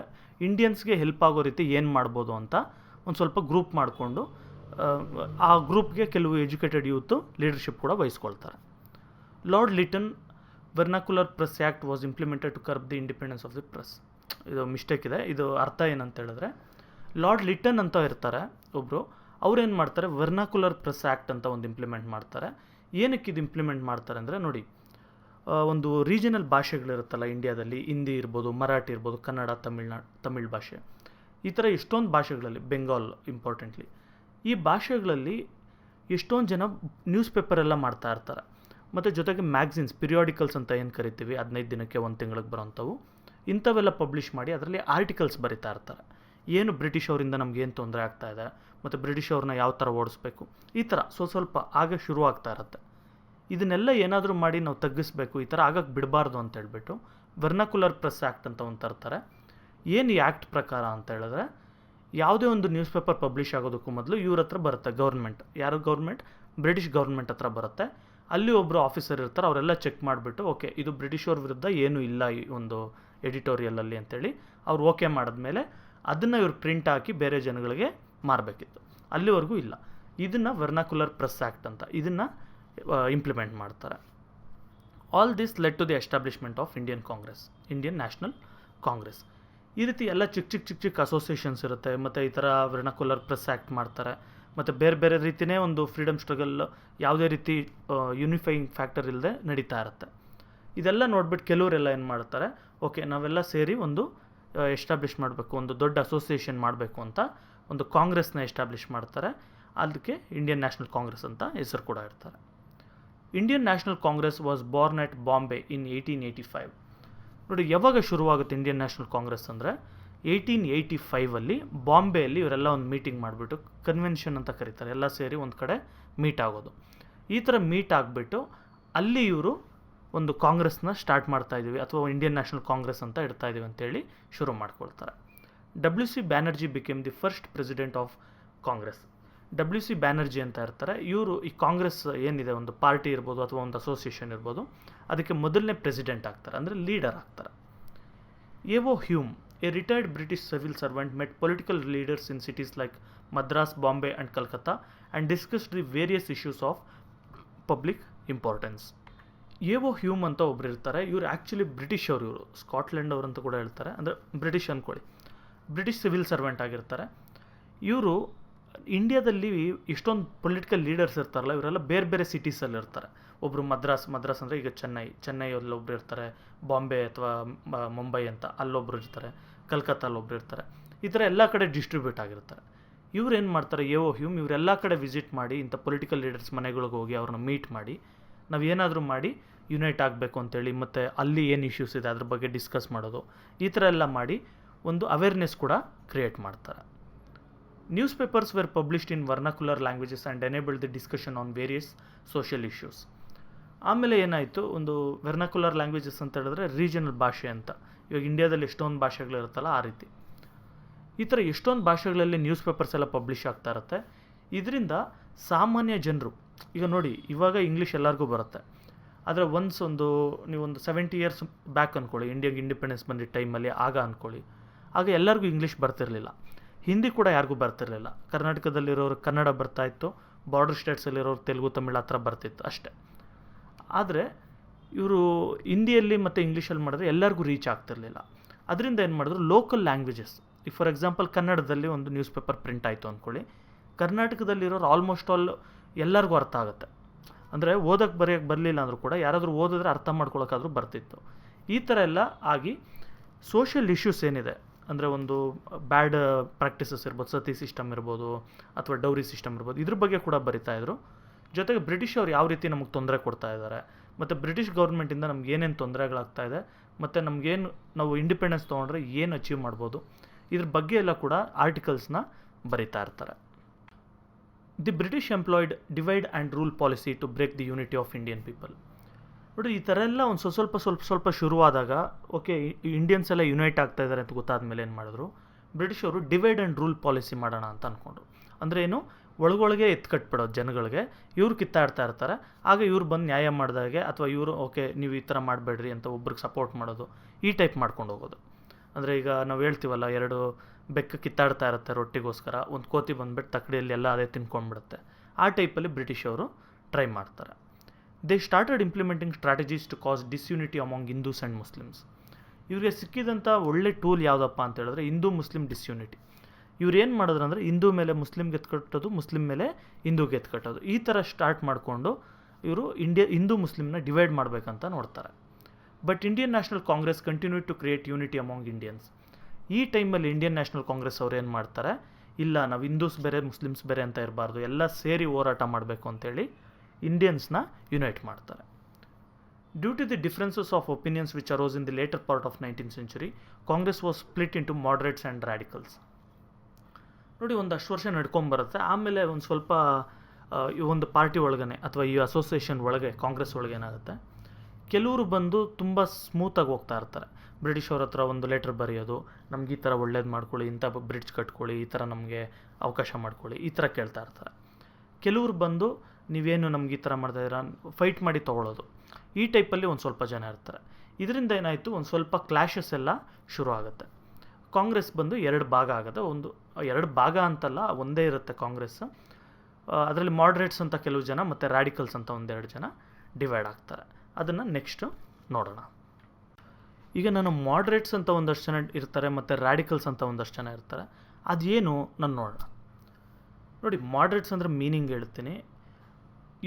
ಇಂಡಿಯನ್ಸ್ಗೆ ಹೆಲ್ಪ್ ಆಗೋ ರೀತಿ ಏನು ಮಾಡ್ಬೋದು ಅಂತ ಒಂದು ಸ್ವಲ್ಪ ಗ್ರೂಪ್ ಮಾಡಿಕೊಂಡು ಆ ಗ್ರೂಪ್ಗೆ ಕೆಲವು ಎಜುಕೇಟೆಡ್ ಯೂತು ಲೀಡರ್ಶಿಪ್ ಕೂಡ ವಹಿಸ್ಕೊಳ್ತಾರೆ. Lord Lytton vernacular press act was implemented to curb the independence of the press. ಇದು ಮಿಸ್ಟೇಕ್ ಇದೆ. ಇದು ಅರ್ಥ ಏನಂತ ಹೇಳಿದ್ರೆ, ಲಾರ್ಡ್ ಲಿಟನ್ ಅಂತ ಇರ್ತಾರೆ ಒಬ್ಬರು, ಅವ್ರೇನು ಮಾಡ್ತಾರೆ, ವರ್ನಾಕ್ಯುಲರ್ ಪ್ರೆಸ್ ಆ್ಯಕ್ಟ್ ಅಂತ ಒಂದು ಇಂಪ್ಲಿಮೆಂಟ್ ಮಾಡ್ತಾರೆ. ಏನಕ್ಕೆ ಇದು ಇಂಪ್ಲಿಮೆಂಟ್ ಮಾಡ್ತಾರೆ ಅಂದರೆ, ನೋಡಿ, ಒಂದು ರೀಜನಲ್ ಭಾಷೆಗಳಿರುತ್ತಲ್ಲ ಇಂಡಿಯಾದಲ್ಲಿ, ಹಿಂದಿ ಇರ್ಬೋದು, ಮರಾಠಿ ಇರ್ಬೋದು, ಕನ್ನಡ, ತಮಿಳ್ ಭಾಷೆ, ಈ ಥರ ಎಷ್ಟೊಂದು ಭಾಷೆಗಳಲ್ಲಿ, ಬೆಂಗಾಲ್ ಇಂಪಾರ್ಟೆಂಟ್ಲಿ, ಈ ಭಾಷೆಗಳಲ್ಲಿ ಎಷ್ಟೊಂದು ಜನ ನ್ಯೂಸ್ ಪೇಪರೆಲ್ಲ ಮಾಡ್ತಾ ಇರ್ತಾರೆ. ಮತ್ತು ಜೊತೆಗೆ ಮ್ಯಾಗ್ಝಿನ್ಸ್, ಪಿರಿಯಾಡಿಕಲ್ಸ್ ಅಂತ ಏನು ಕರಿತೀವಿ, 15 ದಿನಕ್ಕೆ 1 ತಿಂಗಳಿಗೆ ಬರೋಂಥವು, ಇಂಥವೆಲ್ಲ ಪಬ್ಲಿಷ್ ಮಾಡಿ ಅದರಲ್ಲಿ ಆರ್ಟಿಕಲ್ಸ್ ಬರಿತಾ ಇರ್ತಾರೆ. ಏನು ಬ್ರಿಟಿಷ್ ಅವರಿಂದ ನಮಗೇನು ತೊಂದರೆ ಆಗ್ತಾ ಇದೆ, ಮತ್ತು ಬ್ರಿಟಿಷ್ ಅವ್ರನ್ನ ಯಾವ ಥರ ಓಡಿಸ್ಬೇಕು, ಈ ಥರ ಸ್ವಲ್ಪ ಆಗ ಶುರು ಆಗ್ತಾ ಇರುತ್ತೆ. ಇದನ್ನೆಲ್ಲ ಏನಾದರೂ ಮಾಡಿ ನಾವು ತಗ್ಗಿಸ್ಬೇಕು, ಈ ಥರ ಆಗಕ್ಕೆ ಬಿಡಬಾರ್ದು ಅಂತ ಹೇಳ್ಬಿಟ್ಟು ವರ್ನಾಕ್ಯುಲರ್ ಪ್ರೆಸ್ ಆ್ಯಕ್ಟ್ ಅಂತ ಒಂದು ತರ್ತಾರೆ. ಏನು ಈ ಆ್ಯಕ್ಟ್ ಪ್ರಕಾರ ಅಂತ ಹೇಳಿದ್ರೆ, ಯಾವುದೇ ಒಂದು ನ್ಯೂಸ್ ಪೇಪರ್ ಪಬ್ಲಿಷ್ ಆಗೋದಕ್ಕೂ ಮೊದಲು ಇವ್ರ ಹತ್ರ ಬರುತ್ತೆ ಗೌರ್ಮೆಂಟ್. ಯಾರು ಗೌರ್ಮೆಂಟ್? ಬ್ರಿಟಿಷ್ ಗೌರ್ಮೆಂಟ್ ಹತ್ರ ಬರುತ್ತೆ. ಅಲ್ಲಿ ಒಬ್ಬರು ಆಫೀಸರ್ ಇರ್ತಾರೆ, ಅವರೆಲ್ಲ ಚೆಕ್ ಮಾಡಿಬಿಟ್ಟು ಓಕೆ ಇದು ಬ್ರಿಟಿಷವ್ರ ವಿರುದ್ಧ ಏನೂ ಇಲ್ಲ ಈ ಒಂದು ಎಡಿಟೋರಿಯಲಲ್ಲಿ ಅಂತೇಳಿ ಅವ್ರು ಓಕೆ ಮಾಡಿದ್ಮೇಲೆ ಅದನ್ನು ಇವ್ರು ಪ್ರಿಂಟ್ ಹಾಕಿ ಬೇರೆ ಜನಗಳಿಗೆ ಮಾರಬೇಕಿತ್ತು. ಅಲ್ಲಿವರೆಗೂ ಇಲ್ಲ. ಇದನ್ನು ವರ್ನಾಕ್ಯುಲರ್ ಪ್ರೆಸ್ ಆ್ಯಕ್ಟ್ ಅಂತ ಇದನ್ನು ಇಂಪ್ಲಿಮೆಂಟ್ ಮಾಡ್ತಾರೆ. All this led to the establishment of Indian National Congress. ಈ ರೀತಿ ಎಲ್ಲ ಚಿಕ್ಕ ಅಸೋಸಿಯೇಷನ್ಸ್ ಇರುತ್ತೆ, ಮತ್ತು ಈ ಥರ ವರ್ನಾಕ್ಯುಲರ್ ಪ್ರೆಸ್ ಆ್ಯಕ್ಟ್ ಮಾಡ್ತಾರೆ, ಮತ್ತು ಬೇರೆ ರೀತಿಯೇ ಒಂದು ಫ್ರೀಡಮ್ ಸ್ಟ್ರಗಲ್ ಯಾವುದೇ ರೀತಿ ಯೂನಿಫೈಯಿಂಗ್ ಫ್ಯಾಕ್ಟರ್ ಇಲ್ಲದೆ ನಡೀತಾ ಇರುತ್ತೆ. ಇದೆಲ್ಲ ನೋಡ್ಬಿಟ್ಟು ಕೆಲವರೆಲ್ಲ ಏನು ಮಾಡ್ತಾರೆ, ಓಕೆ ನಾವೆಲ್ಲ ಸೇರಿ ಒಂದು ಎಸ್ಟಾಬ್ಲಿಷ್ ಮಾಡಬೇಕು, ಒಂದು ದೊಡ್ಡ ಅಸೋಸಿಯೇಷನ್ ಮಾಡಬೇಕು ಅಂತ ಒಂದು ಕಾಂಗ್ರೆಸ್ನ ಎಸ್ಟಾಬ್ಲಿಷ್ ಮಾಡ್ತಾರೆ. ಅದಕ್ಕೆ ಇಂಡಿಯನ್ ನ್ಯಾಷನಲ್ ಕಾಂಗ್ರೆಸ್ ಅಂತ ಹೆಸರು ಕೂಡ ಇರ್ತಾರೆ. Indian National Congress was born at Bombay in 1885. ನೋಡಿ, ಯಾವಾಗ ಶುರುವಾಗುತ್ತೆ ಇಂಡಿಯನ್ ನ್ಯಾಷನಲ್ ಕಾಂಗ್ರೆಸ್ ಅಂದರೆ 1885 ಬಾಂಬೆಯಲ್ಲಿ ಇವರೆಲ್ಲ ಒಂದು ಮೀಟಿಂಗ್ ಮಾಡಿಬಿಟ್ಟು, ಕನ್ವೆನ್ಷನ್ ಅಂತ ಕರೀತಾರೆ, ಎಲ್ಲ ಸೇರಿ ಒಂದು ಕಡೆ ಮೀಟ್ ಆಗೋದು. ಈ ಥರ ಮೀಟ್ ಆಗಿಬಿಟ್ಟು ಅಲ್ಲಿ ಇವರು ಒಂದು ಕಾಂಗ್ರೆಸ್ನ ಸ್ಟಾರ್ಟ್ ಮಾಡ್ತಾ ಇದ್ದೀವಿ, ಅಥವಾ ಇಂಡಿಯನ್ ನ್ಯಾಷನಲ್ ಕಾಂಗ್ರೆಸ್ ಅಂತ ಇಡ್ತಾ ಇದ್ದೀವಿ ಅಂತೇಳಿ ಶುರು ಮಾಡ್ಕೊಳ್ತಾರೆ. WC Banerjee became the first president of Congress. WC Banerjee ಅಂತ ಇರ್ತಾರೆ, ಇವರು ಈ ಕಾಂಗ್ರೆಸ್ ಏನಿದೆ ಒಂದು ಪಾರ್ಟಿ ಇರ್ಬೋದು ಅಥವಾ ಒಂದು ಅಸೋಸಿಯೇಷನ್ ಇರ್ಬೋದು, ಅದಕ್ಕೆ ಮೊದಲನೇ ಪ್ರೆಸಿಡೆಂಟ್ ಆಗ್ತಾರೆ, ಅಂದರೆ ಲೀಡರ್ ಆಗ್ತಾರೆ. A O Hume, a retired British civil servant, met political leaders in cities like Madras, Bombay and Calcutta and discussed the various issues of public importance. A O Hume ಅಂತ ಒಬ್ರು ಇರ್ತಾರೆ, ಇವರು ಆ್ಯಕ್ಚುಲಿ ಬ್ರಿಟಿಷ್ ಇವರು ಸ್ಕಾಟ್ಲೆಂಡ್ ಅವರು ಅಂತ ಕೂಡ ಹೇಳ್ತಾರೆ, ಅಂದರೆ ಬ್ರಿಟಿಷ್ ಅಂದ್ಕೊಳ್ಳಿ, ಬ್ರಿಟಿಷ್ ಸಿವಿಲ್ ಸರ್ವೆಂಟ್ ಆಗಿರ್ತಾರೆ. ಇವರು ಇಂಡಿಯಾದಲ್ಲಿ ಇಷ್ಟೊಂದು ಪೊಲಿಟಿಕಲ್ ಲೀಡರ್ಸ್ ಇರ್ತಾರಲ್ಲ, ಇವರೆಲ್ಲ ಬೇರೆ ಬೇರೆ ಸಿಟೀಸಲ್ಲಿ ಇರ್ತಾರೆ. ಒಬ್ಬರು ಮದ್ರಾಸ್ ಅಂದರೆ ಈಗ ಚೆನ್ನೈಯಲ್ಲಿ ಒಬ್ರು ಇರ್ತಾರೆ, ಬಾಂಬೆ ಅಥವಾ ಮುಂಬೈ ಅಂತ ಅಲ್ಲೊಬ್ರು ಇರ್ತಾರೆ, ಕಲ್ಕತ್ತಲ್ಲೊಬ್ರು ಇರ್ತಾರೆ. ಈ ಥರ ಎಲ್ಲ ಕಡೆ ಡಿಸ್ಟ್ರಿಬ್ಯೂಟ್ ಆಗಿರ್ತಾರೆ. ಇವ್ರು ಏನು ಮಾಡ್ತಾರೆ, ಹ್ಯೂಮ್ ಇವರೆಲ್ಲ ಕಡೆ ವಿಸಿಟ್ ಮಾಡಿ ಇಂಥ ಪೊಲಿಟಿಕಲ್ ಲೀಡರ್ಸ್ ಮನೆಗಳಿಗೆ ಹೋಗಿ ಅವ್ರನ್ನ ಮೀಟ್ ಮಾಡಿ ನಾವು ಏನಾದರೂ ಮಾಡಿ ಯುನೈಟ್ ಆಗಬೇಕು ಅಂತೇಳಿ, ಮತ್ತು ಅಲ್ಲಿ ಏನು ಇಶ್ಯೂಸ್ ಇದೆ ಅದ್ರ ಬಗ್ಗೆ ಡಿಸ್ಕಸ್ ಮಾಡೋದು, ಈ ಥರ ಎಲ್ಲ ಮಾಡಿ ಒಂದು ಅವೇರ್ನೆಸ್ ಕೂಡ ಕ್ರಿಯೇಟ್ ಮಾಡ್ತಾರೆ. Newspapers were published in vernacular languages and enabled the discussion on various social issues. ಆಮೇಲೆ ಏನಾಯಿತು, ಒಂದು ವೆರ್ನಾಕ್ಯುಲರ್ ಲ್ಯಾಂಗ್ವೇಜಸ್ ಅಂತ ಹೇಳಿದ್ರೆ ರೀಜನಲ್ ಭಾಷೆ ಅಂತ. ಇವಾಗ ಇಂಡಿಯಾದಲ್ಲಿ ಎಷ್ಟೊಂದು ಭಾಷೆಗಳಿರುತ್ತಲ್ಲ ಆ ರೀತಿ. ಈ ಥರ ಎಷ್ಟೊಂದು ಭಾಷೆಗಳಲ್ಲಿ ನ್ಯೂಸ್ ಪೇಪರ್ಸ್ ಎಲ್ಲ ಪಬ್ಲಿಷ್ ಆಗ್ತಾ ಇರುತ್ತೆ. ಇದರಿಂದ ಸಾಮಾನ್ಯ ಜನರು, ಈಗ ನೋಡಿ ಇವಾಗ ಇಂಗ್ಲೀಷ್ ಎಲ್ಲರಿಗೂ ಬರುತ್ತೆ, ಆದರೆ ನೀವೊಂದು 70 years ಬ್ಯಾಕ್ ಅಂದ್ಕೊಳ್ಳಿ, ಇಂಡಿಯಾಗೆ ಇಂಡಿಪೆಂಡೆನ್ಸ್ ಬಂದಿದ್ದ ಟೈಮಲ್ಲಿ ಆಗ ಅಂದ್ಕೊಳ್ಳಿ, ಆಗ ಎಲ್ಲರಿಗೂ ಇಂಗ್ಲೀಷ್ ಬರ್ತಿರಲಿಲ್ಲ, ಹಿಂದಿ ಕೂಡ ಯಾರಿಗೂ ಬರ್ತಿರಲಿಲ್ಲ. ಕರ್ನಾಟಕದಲ್ಲಿರೋರು ಕನ್ನಡ ಬರ್ತಾಯಿತ್ತು, ಬಾರ್ಡರ್ ಸ್ಟೇಟ್ಸಲ್ಲಿರೋರು ತೆಲುಗು ತಮಿಳು ಆ ಥರ ಬರ್ತಿತ್ತು ಅಷ್ಟೇ. ಆದರೆ ಇವರು ಹಿಂದಿಯಲ್ಲಿ ಮತ್ತು ಇಂಗ್ಲೀಷಲ್ಲಿ ಮಾಡಿದ್ರೆ ಎಲ್ಲರಿಗೂ ರೀಚ್ ಆಗ್ತಿರಲಿಲ್ಲ. ಅದರಿಂದ ಏನು ಮಾಡಿದ್ರು, ಲೋಕಲ್ ಲ್ಯಾಂಗ್ವೇಜಸ್, ಈಗ ಫಾರ್ ಎಕ್ಸಾಂಪಲ್ ಕನ್ನಡದಲ್ಲಿ ಒಂದು ನ್ಯೂಸ್ ಪೇಪರ್ ಪ್ರಿಂಟ್ ಆಯಿತು ಅಂದ್ಕೊಳ್ಳಿ, ಕರ್ನಾಟಕದಲ್ಲಿರೋರು ಆಲ್ಮೋಸ್ಟ್ ಆಲ್ ಎಲ್ಲರಿಗೂ ಅರ್ಥ ಆಗುತ್ತೆ. ಅಂದರೆ ಓದೋಕ್ಕೆ ಬರೆಯೋಕ್ಕೆ ಬರಲಿಲ್ಲ ಅಂದರೂ ಕೂಡ ಯಾರಾದರೂ ಓದಿದ್ರೆ ಅರ್ಥ ಮಾಡ್ಕೊಳಕ್ಕಾದ್ರೂ ಬರ್ತಿತ್ತು. ಈ ಥರ ಎಲ್ಲ ಆಗಿ ಸೋಷಿಯಲ್ ಇಶ್ಯೂಸ್ ಏನಿದೆ, ಅಂದರೆ ಒಂದು ಬ್ಯಾಡ್ ಪ್ರಾಕ್ಟೀಸಸ್ ಇರ್ಬೋದು, ಸತಿ ಸಿಸ್ಟಮ್ ಇರ್ಬೋದು ಅಥವಾ ಡೌರಿ ಸಿಸ್ಟಮ್ ಇರ್ಬೋದು, ಇದ್ರ ಬಗ್ಗೆ ಕೂಡ ಬರಿತಾಯಿದ್ರು. ಜೊತೆಗೆ ಬ್ರಿಟಿಷ್ ಅವ್ರು ಯಾವ ರೀತಿ ನಮಗೆ ತೊಂದರೆ ಕೊಡ್ತಾ ಇದ್ದಾರೆ, ಮತ್ತು ಬ್ರಿಟಿಷ್ ಗೌರ್ಮೆಂಟಿಂದ ನಮ್ಗೆ ಏನೇನು ತೊಂದರೆಗಳಾಗ್ತಾಯಿದೆ, ಮತ್ತು ನಮಗೇನು ನಾವು ಇಂಡಿಪೆಂಡೆನ್ಸ್ ತೊಗೊಂಡ್ರೆ ಏನು ಅಚೀವ್ ಮಾಡ್ಬೋದು, ಇದ್ರ ಬಗ್ಗೆ ಎಲ್ಲ ಕೂಡ ಆರ್ಟಿಕಲ್ಸ್ನ ಬರಿತಾ ಇರ್ತಾರೆ. The British employed divide and rule policy to break the unity of Indian people. ನೋಡಿ ಈ ಥರ ಎಲ್ಲ ಒಂದು ಸ್ವಲ್ಪ ಶುರುವಾದಾಗ, ಓಕೆ ಇಂಡಿಯನ್ಸ್ ಎಲ್ಲ ಯುನೈಟ್ ಆಗ್ತಾ ಇದ್ದಾರೆ ಅಂತ ಗೊತ್ತಾದ ಮೇಲೆ ಏನು ಮಾಡಿದ್ರು, ಬ್ರಿಟಿಷವರು ಡಿವೈಡ್ ಆ್ಯಂಡ್ ರೂಲ್ ಪಾಲಿಸಿ ಮಾಡೋಣ ಅಂತ ಅಂದ್ಕೊಂಡ್ರು. ಅಂದರೆ ಏನು, ಒಳಗೊಳಗೆ ಎತ್ಕಟ್ಬಿಡೋದು ಜನಗಳಿಗೆ, ಇವ್ರು ಕಿತ್ತಾಡ್ತಾ ಇರ್ತಾರೆ, ಆಗ ಇವ್ರು ಬಂದು ನ್ಯಾಯ ಮಾಡಿದಾಗೆ, ಅಥವಾ ಇವರು ಓಕೆ ನೀವು ಈ ಥರ ಮಾಡಬೇಡ್ರಿ ಅಂತ ಒಬ್ರಿಗೆ ಸಪೋರ್ಟ್ ಮಾಡೋದು, ಈ ಟೈಪ್ ಮಾಡ್ಕೊಂಡು ಹೋಗೋದು. ಅಂದರೆ ಈಗ ನಾವು ಹೇಳ್ತೀವಲ್ಲ, 2 ಬೆಕ್ಕು ಕಿತ್ತಾಡ್ತಾ ಇರುತ್ತೆ ರೊಟ್ಟಿಗೋಸ್ಕರ, ಒಂದು ಕೋತಿ ಬಂದುಬಿಟ್ಟು ತಕ್ಕಡಿಯಲ್ಲಿ ಎಲ್ಲ ಅದೇ ತಿನ್ಕೊಂಡ್ಬಿಡುತ್ತೆ, ಆ ಟೈಪಲ್ಲಿ ಬ್ರಿಟಿಷವರು ಟ್ರೈ ಮಾಡ್ತಾರೆ. They started implementing strategies to cause disunity among Hindus and Muslims. ಇವರಿಗೆ ಸಿಕ್ಕಿದಂಥ ಒಳ್ಳೆ ಟೂಲ್ ಯಾವುದಪ್ಪ ಅಂತ ಹೇಳಿದ್ರೆ ಹಿಂದೂ ಮುಸ್ಲಿಂ ಡಿಸ್ಯೂನಿಟಿ. ಇವ್ರು ಏನು ಮಾಡಿದ್ರು ಅಂದರೆ ಹಿಂದೂ ಮೇಲೆ ಮುಸ್ಲಿಮ್ಗೆ ಎತ್ಕಟ್ಟೋದು, ಮುಸ್ಲಿಂ ಮೇಲೆ ಹಿಂದೂಗೆ ಎತ್ಕಟ್ಟೋದು, ಈ ಥರ ಸ್ಟಾರ್ಟ್ ಮಾಡಿಕೊಂಡು ಇವರು ಹಿಂದೂ ಮುಸ್ಲಿಮ್ನ ಡಿವೈಡ್ ಮಾಡಬೇಕಂತ ನೋಡ್ತಾರೆ. But Indian National Congress continue to create unity among Indians. ಈ ಟೈಮಲ್ಲಿ ಇಂಡಿಯನ್ ನ್ಯಾಷನಲ್ ಕಾಂಗ್ರೆಸ್ ಅವ್ರು ಏನು ಮಾಡ್ತಾರೆ, ಇಲ್ಲ ನಾವು ಹಿಂದೂಸ್ ಬೇರೆ ಮುಸ್ಲಿಮ್ಸ್ ಬೇರೆ ಅಂತ ಇರಬಾರ್ದು, ಎಲ್ಲ ಸೇರಿ ಹೋರಾಟ ಮಾಡಬೇಕು ಅಂತೇಳಿ ಇಂಡಿಯನ್ಸ್ನ ಯುನೈಟ್ ಮಾಡ್ತಾರೆ. Due to the differences of opinions which arose in the later part of 19th century, Congress was split into moderates and radicals. ನೋಡಿ ಒಂದಷ್ಟು ವರ್ಷ ನಡ್ಕೊಂಬರುತ್ತೆ, ಆಮೇಲೆ ಒಂದು ಸ್ವಲ್ಪ ಈ ಒಂದು ಪಾರ್ಟಿ ಒಳಗನೆ ಅಥವಾ ಈ ಅಸೋಸಿಯೇಷನ್ ಒಳಗೆ ಕಾಂಗ್ರೆಸ್ ಒಳಗೆ ಏನಾಗುತ್ತೆ, ಕೆಲವರು ಬಂದು ತುಂಬ ಸ್ಮೂತಾಗಿ ಹೋಗ್ತಾ ಇರ್ತಾರೆ. ಬ್ರಿಟಿಷ್ ಅವ್ರ ಹತ್ರ ಒಂದು ಲೆಟರ್ ಬರೆಯೋದು, ನಮ್ಗೆ ಈ ಥರ ಒಳ್ಳೇದು ಮಾಡ್ಕೊಳ್ಳಿ, ಇಂಥ ಬ್ರಿಡ್ಜ್ ಕಟ್ಕೊಳ್ಳಿ, ಈ ಥರ ನಮಗೆ ಅವಕಾಶ ಮಾಡ್ಕೊಳ್ಳಿ, ಈ ಥರ ಕೇಳ್ತಾ ಇರ್ತಾರೆ. ಕೆಲವರು ಬಂದು ನೀವೇನು ನಮ್ಗೆ ಈ ಥರ ಮಾಡ್ತಾಯಿದ್ದೀರಾ, ಫೈಟ್ ಮಾಡಿ ತೊಗೊಳ್ಳೋದು, ಈ ಟೈಪಲ್ಲಿ ಒಂದು ಸ್ವಲ್ಪ ಜನ ಇರ್ತಾರೆ. ಇದರಿಂದ ಏನಾಯಿತು, ಒಂದು ಸ್ವಲ್ಪ ಕ್ಲ್ಯಾಶಸ್ ಎಲ್ಲ ಶುರು ಆಗುತ್ತೆ. ಕಾಂಗ್ರೆಸ್ ಬಂದು 2 ಭಾಗ ಆಗುತ್ತೆ. 2 ಭಾಗ ಅಂತಲ್ಲ, ಒಂದೇ ಇರುತ್ತೆ ಕಾಂಗ್ರೆಸ್. ಅದರಲ್ಲಿ ಮಾಡ್ರೇಟ್ಸ್ ಅಂತ ಕೆಲವು ಜನ ಮತ್ತು ರ್ಯಾಡಿಕಲ್ಸ್ ಅಂತ 1-2 ಜನ ಡಿವೈಡ್ ಆಗ್ತಾರೆ. ಅದನ್ನು ನೆಕ್ಸ್ಟು ನೋಡೋಣ. ಈಗ ನಾನು ಮಾಡ್ರೇಟ್ಸ್ ಅಂತ ಒಂದಷ್ಟು ಜನ ಇರ್ತಾರೆ ಮತ್ತು ರ್ಯಾಡಿಕಲ್ಸ್ ಅಂತ ಒಂದಷ್ಟು ಜನ ಇರ್ತಾರೆ. ಅದೇನು ನಾನು ನೋಡೋಣ. ನೋಡಿ ಮಾಡ್ರೇಟ್ಸ್ ಅಂದರೆ ಮೀನಿಂಗ್ ಹೇಳ್ತೀನಿ.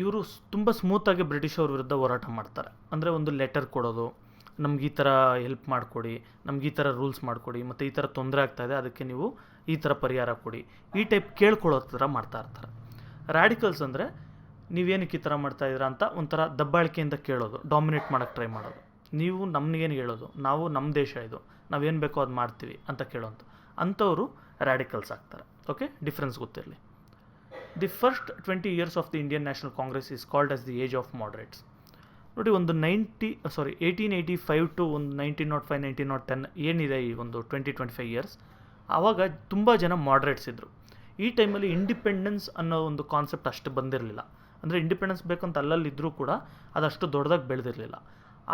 ಇವರು ತುಂಬ ಸ್ಮೂತಾಗಿ ಬ್ರಿಟಿಷವ್ರ ವಿರುದ್ಧ ಹೋರಾಟ ಮಾಡ್ತಾರೆ. ಅಂದರೆ ಒಂದು ಲೆಟರ್ ಕೊಡೋದು, ನಮ್ಗೆ ಈ ಥರ ಹೆಲ್ಪ್ ಮಾಡಿಕೊಡಿ, ನಮ್ಗೆ ಈ ಥರ ರೂಲ್ಸ್ ಮಾಡಿಕೊಡಿ, ಮತ್ತು ಈ ಥರ ತೊಂದರೆ ಆಗ್ತಾಯಿದೆ, ಅದಕ್ಕೆ ನೀವು ಈ ಥರ ಪರಿಹಾರ ಕೊಡಿ, ಈ ಟೈಪ್ ಕೇಳ್ಕೊಳ್ಳೋ ಥರ ಮಾಡ್ತಾ ಇರ್ತಾರೆ. ರ್ಯಾಡಿಕಲ್ಸ್ ಅಂದರೆ ನೀವೇನಕ್ಕೆ ಈ ಥರ ಮಾಡ್ತಾಯಿದ್ದೀರಾ ಅಂತ ಒಂಥರ ದಬ್ಬಾಳಿಕೆಯಿಂದ ಕೇಳೋದು, ಡಾಮಿನೇಟ್ ಮಾಡೋಕ್ಕೆ ಟ್ರೈ ಮಾಡೋದು, ನೀವು ನಮಗೇನು ಹೇಳೋದು, ನಾವು ನಮ್ಮ ದೇಶ ಇದು, ನಾವೇನು ಬೇಕೋ ಅದು ಮಾಡ್ತೀವಿ ಅಂತ ಕೇಳೋಂಥ ಅಂಥವರು ರ್ಯಾಡಿಕಲ್ಸ್ ಆಗ್ತಾರೆ. ಓಕೆ, ಡಿಫ್ರೆನ್ಸ್ ಗೊತ್ತಿರಲಿ. The first 20 years of the Indian National Congress is called as the age of moderates. ನೋಡಿ ಒಂದು 1885 ಟು ಒಂದು 1905 1910 ಏನಿದೆ, ಈ ಒಂದು 20-25 years, ಆವಾಗ ತುಂಬ ಜನ ಮಾಡ್ರೇಟ್ಸ್ ಇದ್ದರು. ಈ ಟೈಮಲ್ಲಿ ಇಂಡಿಪೆಂಡೆನ್ಸ್ ಅನ್ನೋ ಒಂದು ಕಾನ್ಸೆಪ್ಟ್ ಅಷ್ಟು ಬಂದಿರಲಿಲ್ಲ. ಅಂದರೆ ಇಂಡಿಪೆಂಡೆನ್ಸ್ ಬೇಕಂತ ಅಲ್ಲಲ್ಲಿದ್ದರೂ ಕೂಡ ಅದಷ್ಟು ದೊಡ್ಡದಾಗಿ ಬೆಳೆದಿರಲಿಲ್ಲ.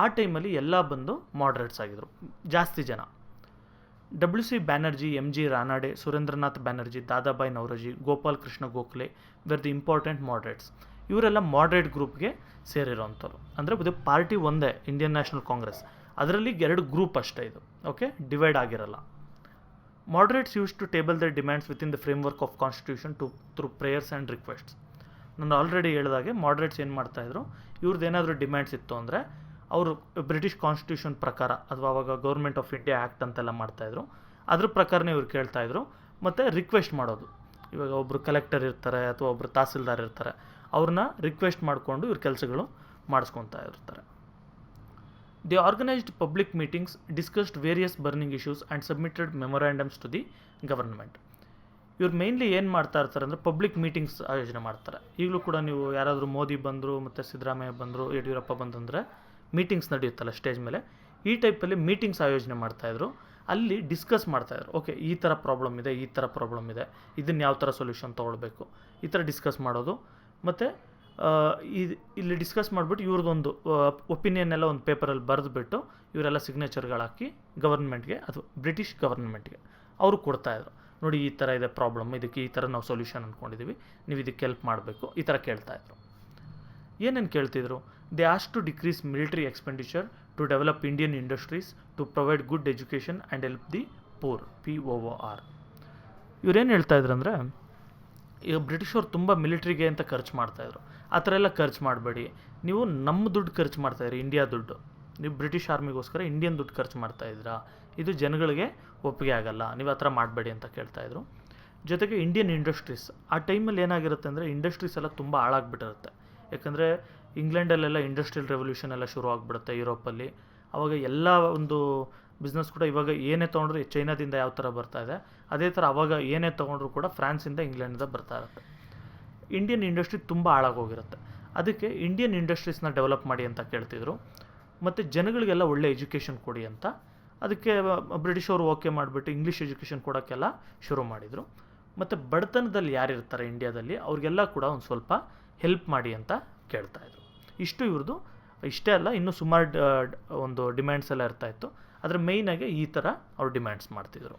ಆ ಟೈಮಲ್ಲಿ ಎಲ್ಲ ಬಂದು ಮಾಡ್ರೇಟ್ಸ್ ಆಗಿದ್ರು ಜಾಸ್ತಿ ಜನ. WC Banerjee, MG Ranade, Surendranath Banerjee, Dadabhai Naoroji, Gopal Krishna Gokhale were the important moderates. ಇವರೆಲ್ಲ ಮಾಡ್ರೇಟ್ ಗ್ರೂಪ್ಗೆ ಸೇರಿರೋವಂಥವ್ರು. ಅಂದರೆ ಇದು ಪಾರ್ಟಿ ಒಂದೇ, ಇಂಡಿಯನ್ ನ್ಯಾಷನಲ್ ಕಾಂಗ್ರೆಸ್, ಅದರಲ್ಲಿ 2 ಗ್ರೂಪ್ ಅಷ್ಟೇ ಇದು. ಓಕೆ, ಡಿವೈಡ್ ಆಗಿರಲ್ಲ. Moderates used to table their demands within the framework of constitution through prayers and requests. ನಾನು ಆಲ್ರೆಡಿ ಹೇಳಿದಾಗೆ ಮಾಡರೇಟ್ಸ್ ಏನು ಮಾಡ್ತಾಯಿದ್ರು, ಇವ್ರದ್ದು ಏನಾದರೂ ಡಿಮ್ಯಾಂಡ್ಸ್ ಇತ್ತು ಅಂದರೆ ಅವರು ಬ್ರಿಟಿಷ್ ಕಾನ್ಸ್ಟಿಟ್ಯೂಷನ್ ಪ್ರಕಾರ ಅಥವಾ ಅವಾಗ ಗೌರ್ಮೆಂಟ್ ಆಫ್ ಇಂಡಿಯಾ ಆ್ಯಕ್ಟ್ ಅಂತೆಲ್ಲ ಮಾಡ್ತಾಯಿದ್ರು, ಅದ್ರ ಪ್ರಕಾರನೇ ಇವ್ರು ಕೇಳ್ತಾಯಿದ್ರು. ಮತ್ತು ರಿಕ್ವೆಸ್ಟ್ ಮಾಡೋದು, ಇವಾಗ ಒಬ್ಬರು ಕಲೆಕ್ಟರ್ ಇರ್ತಾರೆ ಅಥವಾ ಒಬ್ಬರು ತಹಸೀಲ್ದಾರ್ ಇರ್ತಾರೆ, ಅವ್ರನ್ನ ರಿಕ್ವೆಸ್ಟ್ ಮಾಡಿಕೊಂಡು ಇವ್ರ ಕೆಲಸಗಳು ಮಾಡಿಸ್ಕೊತಾ ಇರ್ತಾರೆ. They organized public meetings, discussed various burning issues and submitted memorandums to the government. ಇವ್ರು ಮೇನ್ಲಿ ಏನು ಮಾಡ್ತಾ ಇರ್ತಾರೆ ಅಂದರೆ ಪಬ್ಲಿಕ್ ಮೀಟಿಂಗ್ಸ್ ಆಯೋಜನೆ ಮಾಡ್ತಾರೆ. ಈಗಲೂ ಕೂಡ ನೀವು ಯಾರಾದರೂ ಮೋದಿ ಬಂದರು ಮತ್ತು ಸಿದ್ದರಾಮಯ್ಯ ಬಂದರು, ಯಡಿಯೂರಪ್ಪ ಬಂದಂದರೆ ಮೀಟಿಂಗ್ಸ್ ನಡೆಯುತ್ತಲ್ಲ ಸ್ಟೇಜ್ ಮೇಲೆ, ಈ ಟೈಪಲ್ಲಿ ಮೀಟಿಂಗ್ಸ್ ಆಯೋಜನೆ ಮಾಡ್ತಾಯಿದ್ರು. ಅಲ್ಲಿ ಡಿಸ್ಕಸ್ ಮಾಡ್ತಾಯಿದ್ರು, ಓಕೆ ಈ ಥರ ಪ್ರಾಬ್ಲಮ್ ಇದೆ, ಈ ಥರ ಪ್ರಾಬ್ಲಮ್ ಇದೆ, ಇದನ್ನು ಯಾವ ಥರ ಸೊಲ್ಯೂಷನ್ ತೊಗೊಳ್ಬೇಕು, ಈ ಥರ ಡಿಸ್ಕಸ್ ಮಾಡೋದು. ಮತ್ತು ಇಲ್ಲಿ ಡಿಸ್ಕಸ್ ಮಾಡಿಬಿಟ್ಟು ಇವ್ರದ್ದೊಂದು ಒಪಿನಿಯನ್ ಎಲ್ಲ ಒಂದು ಪೇಪರಲ್ಲಿ ಬರೆದುಬಿಟ್ಟು ಇವರೆಲ್ಲ ಸಿಗ್ನೇಚರ್ಗಳು ಹಾಕಿ ಗವರ್ಮೆಂಟ್ಗೆ ಅಥವಾ ಬ್ರಿಟಿಷ್ ಗವರ್ಮೆಂಟ್ಗೆ ಅವರು ಕೊಡ್ತಾಯಿದ್ರು. ನೋಡಿ ಈ ಥರ ಇದೆ ಪ್ರಾಬ್ಲಮ್, ಇದಕ್ಕೆ ಈ ಥರ ನಾವು ಸೊಲ್ಯೂಷನ್ ಅಂದ್ಕೊಂಡಿದ್ದೀವಿ, ನೀವು ಇದಕ್ಕೆ ಹೆಲ್ಪ್ ಮಾಡಬೇಕು, ಈ ಥರ ಕೇಳ್ತಾಯಿದ್ರು. ಏನೇನು ಕೇಳ್ತಿದ್ರು? They asked to decrease military expenditure, to develop Indian industries, to provide good education and help the poor, POOR. ಇವ್ರೇನು ಹೇಳ್ತಾಯಿದ್ರು ಅಂದರೆ, ಈಗ ಬ್ರಿಟಿಷವ್ರು ತುಂಬ ಮಿಲಿಟ್ರಿಗೆ ಅಂತ ಖರ್ಚು ಮಾಡ್ತಾಯಿದ್ರು. ಆ ಥರ ಎಲ್ಲ ಖರ್ಚು ಮಾಡಬೇಡಿ, ನೀವು ನಮ್ಮ ದುಡ್ಡು ಖರ್ಚು ಮಾಡ್ತಾಯಿದ್ರಿ, ಇಂಡಿಯಾ ದುಡ್ಡು, ನೀವು ಬ್ರಿಟಿಷ್ ಆರ್ಮಿಗೋಸ್ಕರ ಇಂಡಿಯನ್ ದುಡ್ಡು ಖರ್ಚು ಮಾಡ್ತಾಯಿದ್ದೀರಾ, ಇದು ಜನಗಳಿಗೆ ಒಪ್ಪಿಗೆ ಆಗಲ್ಲ, ನೀವು ಆ ಥರ ಮಾಡಬೇಡಿ ಅಂತ ಕೇಳ್ತಾಯಿದ್ರು. ಜೊತೆಗೆ ಇಂಡಿಯನ್ ಇಂಡಸ್ಟ್ರೀಸ್, ಆ ಟೈಮಲ್ಲಿ ಏನಾಗಿರುತ್ತೆ ಅಂದರೆ ಇಂಡಸ್ಟ್ರೀಸ್ ಎಲ್ಲ ತುಂಬ ಹಾಳಾಗ್ಬಿಟ್ಟಿರುತ್ತೆ. ಯಾಕಂದರೆ ಇಂಗ್ಲೆಂಡಲ್ಲೆಲ್ಲ ಇಂಡಸ್ಟ್ರಿಯಲ್ ರೆವಲ್ಯೂಷನ್ ಎಲ್ಲ ಶುರು ಆಗಿಬಿಡುತ್ತೆ ಯುರೋಪಲ್ಲಿ. ಆವಾಗ ಎಲ್ಲ ಒಂದು ಬಿಸ್ನೆಸ್ ಕೂಡ ಇವಾಗ ಏನೇ ತೊಗೊಂಡ್ರು ಚೈನಾದಿಂದ ಯಾವ ಥರ ಬರ್ತಾಯಿದೆ, ಅದೇ ಥರ ಅವಾಗ ಏನೇ ತೊಗೊಂಡ್ರು ಕೂಡ ಫ್ರಾನ್ಸಿಂದ ಇಂಗ್ಲೆಂಡಿಂದ ಬರ್ತಾ ಇರುತ್ತೆ. ಇಂಡಿಯನ್ ಇಂಡಸ್ಟ್ರಿ ತುಂಬ ಹಾಳಾಗೋಗಿರುತ್ತೆ. ಅದಕ್ಕೆ ಇಂಡಿಯನ್ ಇಂಡಸ್ಟ್ರೀಸ್ನ ಡೆವಲಪ್ ಮಾಡಿ ಅಂತ ಕೇಳ್ತಿದ್ರು. ಮತ್ತು ಜನಗಳಿಗೆಲ್ಲ ಒಳ್ಳೆ ಎಜುಕೇಷನ್ ಕೊಡಿ ಅಂತ. ಅದಕ್ಕೆ ಬ್ರಿಟಿಷವರು ಓಕೆ ಮಾಡಿಬಿಟ್ಟು ಇಂಗ್ಲೀಷ್ ಎಜುಕೇಷನ್ ಕೊಡೋಕ್ಕೆಲ್ಲ ಶುರು ಮಾಡಿದರು. ಮತ್ತು ಬಡತನದಲ್ಲಿ ಯಾರಿರ್ತಾರೆ ಇಂಡಿಯಾದಲ್ಲಿ ಅವ್ರಿಗೆಲ್ಲ ಕೂಡ ಒಂದು ಸ್ವಲ್ಪ ಹೆಲ್ಪ್ ಮಾಡಿ ಅಂತ ಕೇಳ್ತಾಯಿದ್ರು. ಇಷ್ಟು ಇವ್ರದ್ದು. ಇಷ್ಟೇ ಅಲ್ಲ, ಇನ್ನೂ ಸುಮಾರು ಒಂದು ಡಿಮ್ಯಾಂಡ್ಸ್ ಎಲ್ಲ ಇರ್ತಾಯಿತ್ತು. ಅದರ ಮೇಯ್ನಾಗೆ ಈ ಥರ ಅವ್ರು ಡಿಮ್ಯಾಂಡ್ಸ್ ಮಾಡ್ತಿದ್ರು.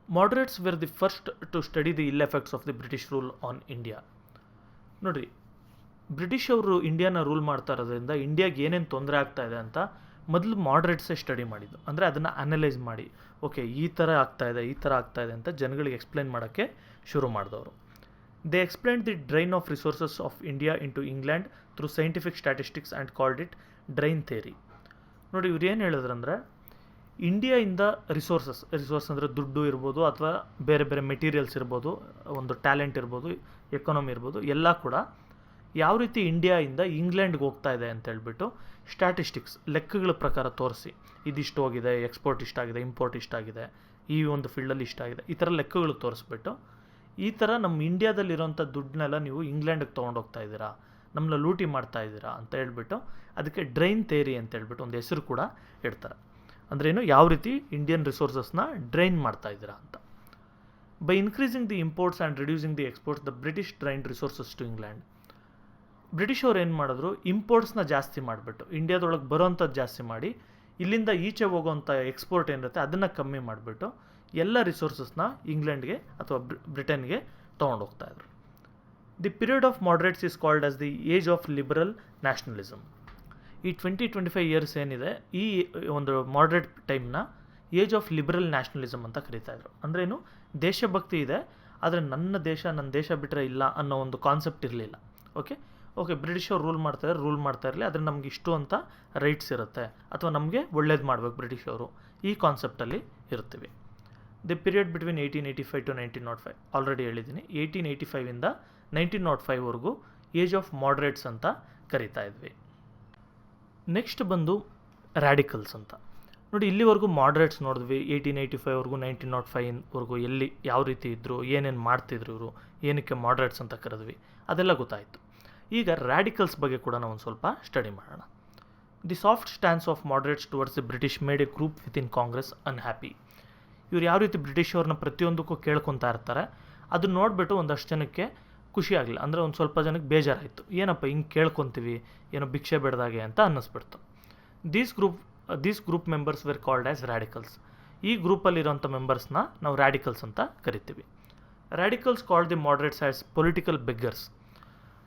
Moderates were the first to study the ill effects of the British rule on India. ನೋಡಿರಿ, ಬ್ರಿಟಿಷ್ ಅವರು ಇಂಡಿಯಾನ ರೂಲ್ ಮಾಡ್ತಾ ಇರೋದ್ರಿಂದ ಇಂಡಿಯಾಗೆ ಏನೇನು ತೊಂದರೆ ಆಗ್ತಾಯಿದೆ ಅಂತ ಮೊದಲು ಮಾಡರೇಟ್ಸೇ ಸ್ಟಡಿ ಮಾಡಿದ್ದು. ಅಂದರೆ ಅದನ್ನು ಅನಲೈಸ್ ಮಾಡಿ, ಓಕೆ ಈ ಥರ ಆಗ್ತಾಯಿದೆ, ಈ ಥರ ಆಗ್ತಾಯಿದೆ ಅಂತ ಜನಗಳಿಗೆ ಎಕ್ಸ್ಪ್ಲೈನ್ ಮಾಡೋಕ್ಕೆ ಶುರು ಮಾಡಿದವರು. They explain the drain of resources of India into England through scientific statistics and called it drain theory. ನೋಡಿ, ಇವ್ರು ಏನು ಹೇಳಿದ್ರಂದರೆ, ಇಂಡಿಯಾಯಿಂದ ರಿಸೋರ್ಸ್ ಅಂದರೆ ದುಡ್ಡು ಇರ್ಬೋದು ಅಥವಾ ಬೇರೆ ಬೇರೆ ಮೆಟೀರಿಯಲ್ಸ್ ಇರ್ಬೋದು, ಒಂದು ಟ್ಯಾಲೆಂಟ್ ಇರ್ಬೋದು, ಎಕಾನಮಿ ಇರ್ಬೋದು, ಎಲ್ಲ ಕೂಡ ಯಾವ ರೀತಿ ಇಂಡಿಯಾಯಿಂದ ಇಂಗ್ಲೆಂಡ್ಗೆ ಹೋಗ್ತಾ ಇದೆ ಅಂತ ಹೇಳ್ಬಿಟ್ಟು ಸ್ಟ್ಯಾಟಿಸ್ಟಿಕ್ಸ್ ಲೆಕ್ಕಗಳ ಪ್ರಕಾರ ತೋರಿಸಿ, ಇದಿಷ್ಟು ಹೋಗಿದೆ, ಎಕ್ಸ್ಪೋರ್ಟ್ ಇಷ್ಟಾಗಿದೆ, ಇಂಪೋರ್ಟ್ ಇಷ್ಟಾಗಿದೆ, ಈ ಒಂದು ಫೀಲ್ಡಲ್ಲಿ ಇಷ್ಟಾಗಿದೆ, ಈ ಥರ ಲೆಕ್ಕಗಳು ತೋರಿಸ್ಬಿಟ್ಟು ಈ ಥರ ನಮ್ಮ ಇಂಡಿಯಾದಲ್ಲಿರೋಂಥ ದುಡ್ಡನ್ನೆಲ್ಲ ನೀವು ಇಂಗ್ಲೆಂಡಿಗೆ ತೊಗೊಂಡೋಗ್ತಾ ಇದ್ದೀರಾ, ನಮ್ಮನ್ನ ಲೂಟಿ ಮಾಡ್ತಾ ಇದ್ದೀರಾ ಅಂತ ಹೇಳ್ಬಿಟ್ಟು ಅದಕ್ಕೆ ಡ್ರೈನ್ ಥಿಯರಿ ಅಂತ ಹೇಳ್ಬಿಟ್ಟು ಒಂದು ಹೆಸರು ಕೂಡ ಇಡ್ತಾರೆ. ಅಂದ್ರೇನು, ಯಾವ ರೀತಿ ಇಂಡಿಯನ್ ರಿಸೋರ್ಸಸ್ನ ಡ್ರೈನ್ ಮಾಡ್ತಾ ಇದ್ದೀರಾ ಅಂತ. By increasing the imports and reducing the exports, the British drain resources to England. British ಅವ್ರು ಏನು ಮಾಡಿದ್ರು, ಇಂಪೋರ್ಟ್ಸ್ನ ಜಾಸ್ತಿ ಮಾಡಿಬಿಟ್ಟು ಇಂಡಿಯಾದೊಳಗೆ ಬರೋವಂಥದ್ದು ಜಾಸ್ತಿ ಮಾಡಿ, ಇಲ್ಲಿಂದ ಈಚೆ ಹೋಗೋವಂಥ ಎಕ್ಸ್ಪೋರ್ಟ್ ಏನಿರುತ್ತೆ ಅದನ್ನು ಕಮ್ಮಿ ಮಾಡಿಬಿಟ್ಟು ಎಲ್ಲ ರಿಸೋರ್ಸಸ್ನ ಇಂಗ್ಲೆಂಡ್ಗೆ ಅಥವಾ ಬ್ರಿಟನ್ಗೆ ತೊಗೊಂಡೋಗ್ತಾಯಿದ್ರು. The period of moderates is called as the age of liberal nationalism. ಈ 20-25 ಇಯರ್ಸ್ ಏನಿದೆ, ಈ ಒಂದು ಮಾಡರೇಟ್ ಟೈಮ್ನ ಏಜ್ ಆಫ್ ಲಿಬರಲ್ ನ್ಯಾಷನಲಿಸಮ್ ಅಂತ ಕರೀತಾಯಿದ್ರು. ಅಂದ್ರೇನು, ದೇಶಭಕ್ತಿ ಇದೆ, ಆದರೆ ನನ್ನ ದೇಶ ಬಿಟ್ಟರೆ ಇಲ್ಲ ಅನ್ನೋ ಒಂದು ಕಾನ್ಸೆಪ್ಟ್ ಇರಲಿಲ್ಲ. ಓಕೆ ಬ್ರಿಟಿಷವ್ರು ರೂಲ್ ಮಾಡ್ತಾ ಇರಲಿ, ಆದರೆ ನಮ್ಗೆ ಇಷ್ಟು ಅಂತ ರೈಟ್ಸ್ ಇರುತ್ತೆ, ಅಥವಾ ನಮಗೆ ಒಳ್ಳೇದು ಮಾಡಬೇಕು ಬ್ರಿಟಿಷವರು, ಈ ಕಾನ್ಸೆಪ್ಟಲ್ಲಿ ಇರ್ತೀವಿ. The period between 1885 to 1905, already ಹೇಳಿದ್ದೀನಿ, 1885ಇಂದ 1905ವರೆಗೂ ಏಜ್ ಆಫ್ ಮಾಡರೇಟ್ಸ್ ಅಂತ ಕರಿತಾ ಇದ್ವಿ. ನೆಕ್ಸ್ಟ್ ಬಂದು ರ್ಯಾಡಿಕಲ್ಸ್ ಅಂತ. ನೋಡಿ, ಇಲ್ಲಿವರೆಗೂ ಮಾಡರೇಟ್ಸ್ ನೋಡಿದ್ವಿ, 1885ವರೆಗೂ 1905ವರೆಗೂ ಎಲ್ಲಿ ಯಾವ ರೀತಿ ಇದ್ದರು, ಏನೇನು ಮಾಡ್ತಿದ್ರು ಇವರು, ಏನಕ್ಕೆ ಮಾಡರೇಟ್ಸ್ ಅಂತ ಕರೆದ್ವಿ, ಅದೆಲ್ಲ ಗೊತ್ತಾಯಿತು. ಈಗ ರ್ಯಾಡಿಕಲ್ಸ್ ಬಗ್ಗೆ ಕೂಡ ನಾವು ಒಂದು ಸ್ವಲ್ಪ ಸ್ಟಡಿ ಮಾಡೋಣ. The soft stance of moderates towards the British made A group with in Congress unhappy. ಇವ್ರು ಯಾವ ರೀತಿ ಬ್ರಿಟಿಷವ್ರನ್ನ ಪ್ರತಿಯೊಂದಕ್ಕೂ ಕೇಳ್ಕೊತಾ ಇರ್ತಾರೆ, ಅದನ್ನ ನೋಡಿಬಿಟ್ಟು ಒಂದಷ್ಟು ಜನಕ್ಕೆ ಖುಷಿ ಆಗಲಿಲ್ಲ, ಅಂದರೆ ಒಂದು ಸ್ವಲ್ಪ ಜನಕ್ಕೆ ಬೇಜಾರಾಯಿತು, ಏನಪ್ಪ ಹಿಂಗೆ ಕೇಳ್ಕೊತೀವಿ, ಏನೋ ಭಿಕ್ಷೆ ಬೇಡ್ದಾಗೆ ಅಂತ ಅನ್ನಿಸ್ಬಿಡ್ತು. These group members were called as radicals. ಈ ಗ್ರೂಪಲ್ಲಿರೋಂಥ ಮೆಂಬರ್ಸ್ನ ನಾವು ರ್ಯಾಡಿಕಲ್ಸ್ ಅಂತ ಕರಿತೀವಿ. Radicals called the moderates as political beggars.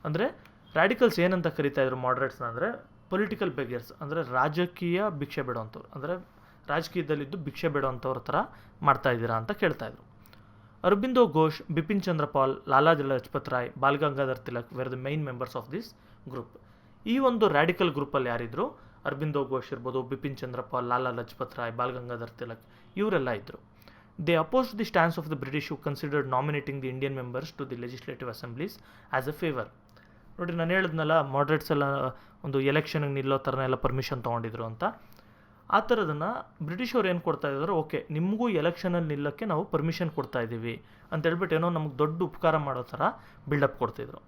ಅಂದರೆ ರ್ಯಾಡಿಕಲ್ಸ್ ಏನಂತ ಕರಿತಾ ಇದ್ರು ಮಾಡರೇಟ್ಸ್ನ ಅಂದರೆ ಪೊಲಿಟಿಕಲ್ ಬೆಗ್ಗರ್ಸ್, ಅಂದರೆ ರಾಜಕೀಯ ಭಿಕ್ಷೆ ಬೇಡೋವಂಥವ್ರು, ಅಂದರೆ ರಾಜಕೀಯದಲ್ಲಿದ್ದು ಭಿಕ್ಷೆ ಬೇಡೋವಂಥವ್ರ ಥರ ಮಾಡ್ತಾ ಇದ್ದೀರಾ ಅಂತ ಕೇಳ್ತಾಯಿದ್ರು. Aurobindo Ghosh, Bipin Chandra Pal, Lala Lajpat Rai, Bal Gangadhar Tilak were the main members of this group. ಈ ಒಂದು ರ್ಯಾಡಿಕಲ್ ಗ್ರೂಪಲ್ಲಿ ಯಾರಿದ್ರು? ಅರಬಿಂದೋ ಘೋಷ್ ಇರ್ಬೋದು, ಬಿಪಿನ್ ಚಂದ್ರ ಪಾಲ್, ಲಾಲಾ ಲಜಪತ್ ರಾಯ್, ಬಾಲ್ ಗಂಗಾಧರ್ ತಿಲಕ್ ಇವರೆಲ್ಲ ಇದ್ದರು. They opposed the stance of the British who considered nominating the Indian members to the legislative assemblies as a favour. ನೋಡಿ, ನಾನು ಹೇಳಿದ್ನಲ್ಲ, ಮಾಡ್ರೇಟ್ಸ್ ಎಲ್ಲ ಒಂದು ಎಲೆಕ್ಷನ್ಗೆ ನಿಲ್ಲೋ ಥರನೇ ಎಲ್ಲ ಪರ್ಮಿಷನ್ ತೊಗೊಂಡಿದ್ರು ಅಂತ. ಆ ಥರದನ್ನು ಬ್ರಿಟಿಷ್ ಅವ್ರು ಏನು ಕೊಡ್ತಾ ಇದ್ದಾರೆ, ಓಕೆ ನಿಮಗೂ ಎಲೆಕ್ಷನಲ್ಲಿ ನಿಲ್ಲೋಕ್ಕೆ ನಾವು ಪರ್ಮಿಷನ್ ಕೊಡ್ತಾ ಇದ್ದೀವಿ ಅಂತ ಹೇಳ್ಬಿಟ್ಟು ಏನೋ ನಮಗೆ ದೊಡ್ಡ ಉಪಕಾರ ಮಾಡೋ ಥರ ಬಿಲ್ಡಪ್ ಕೊಡ್ತಿದ್ರು.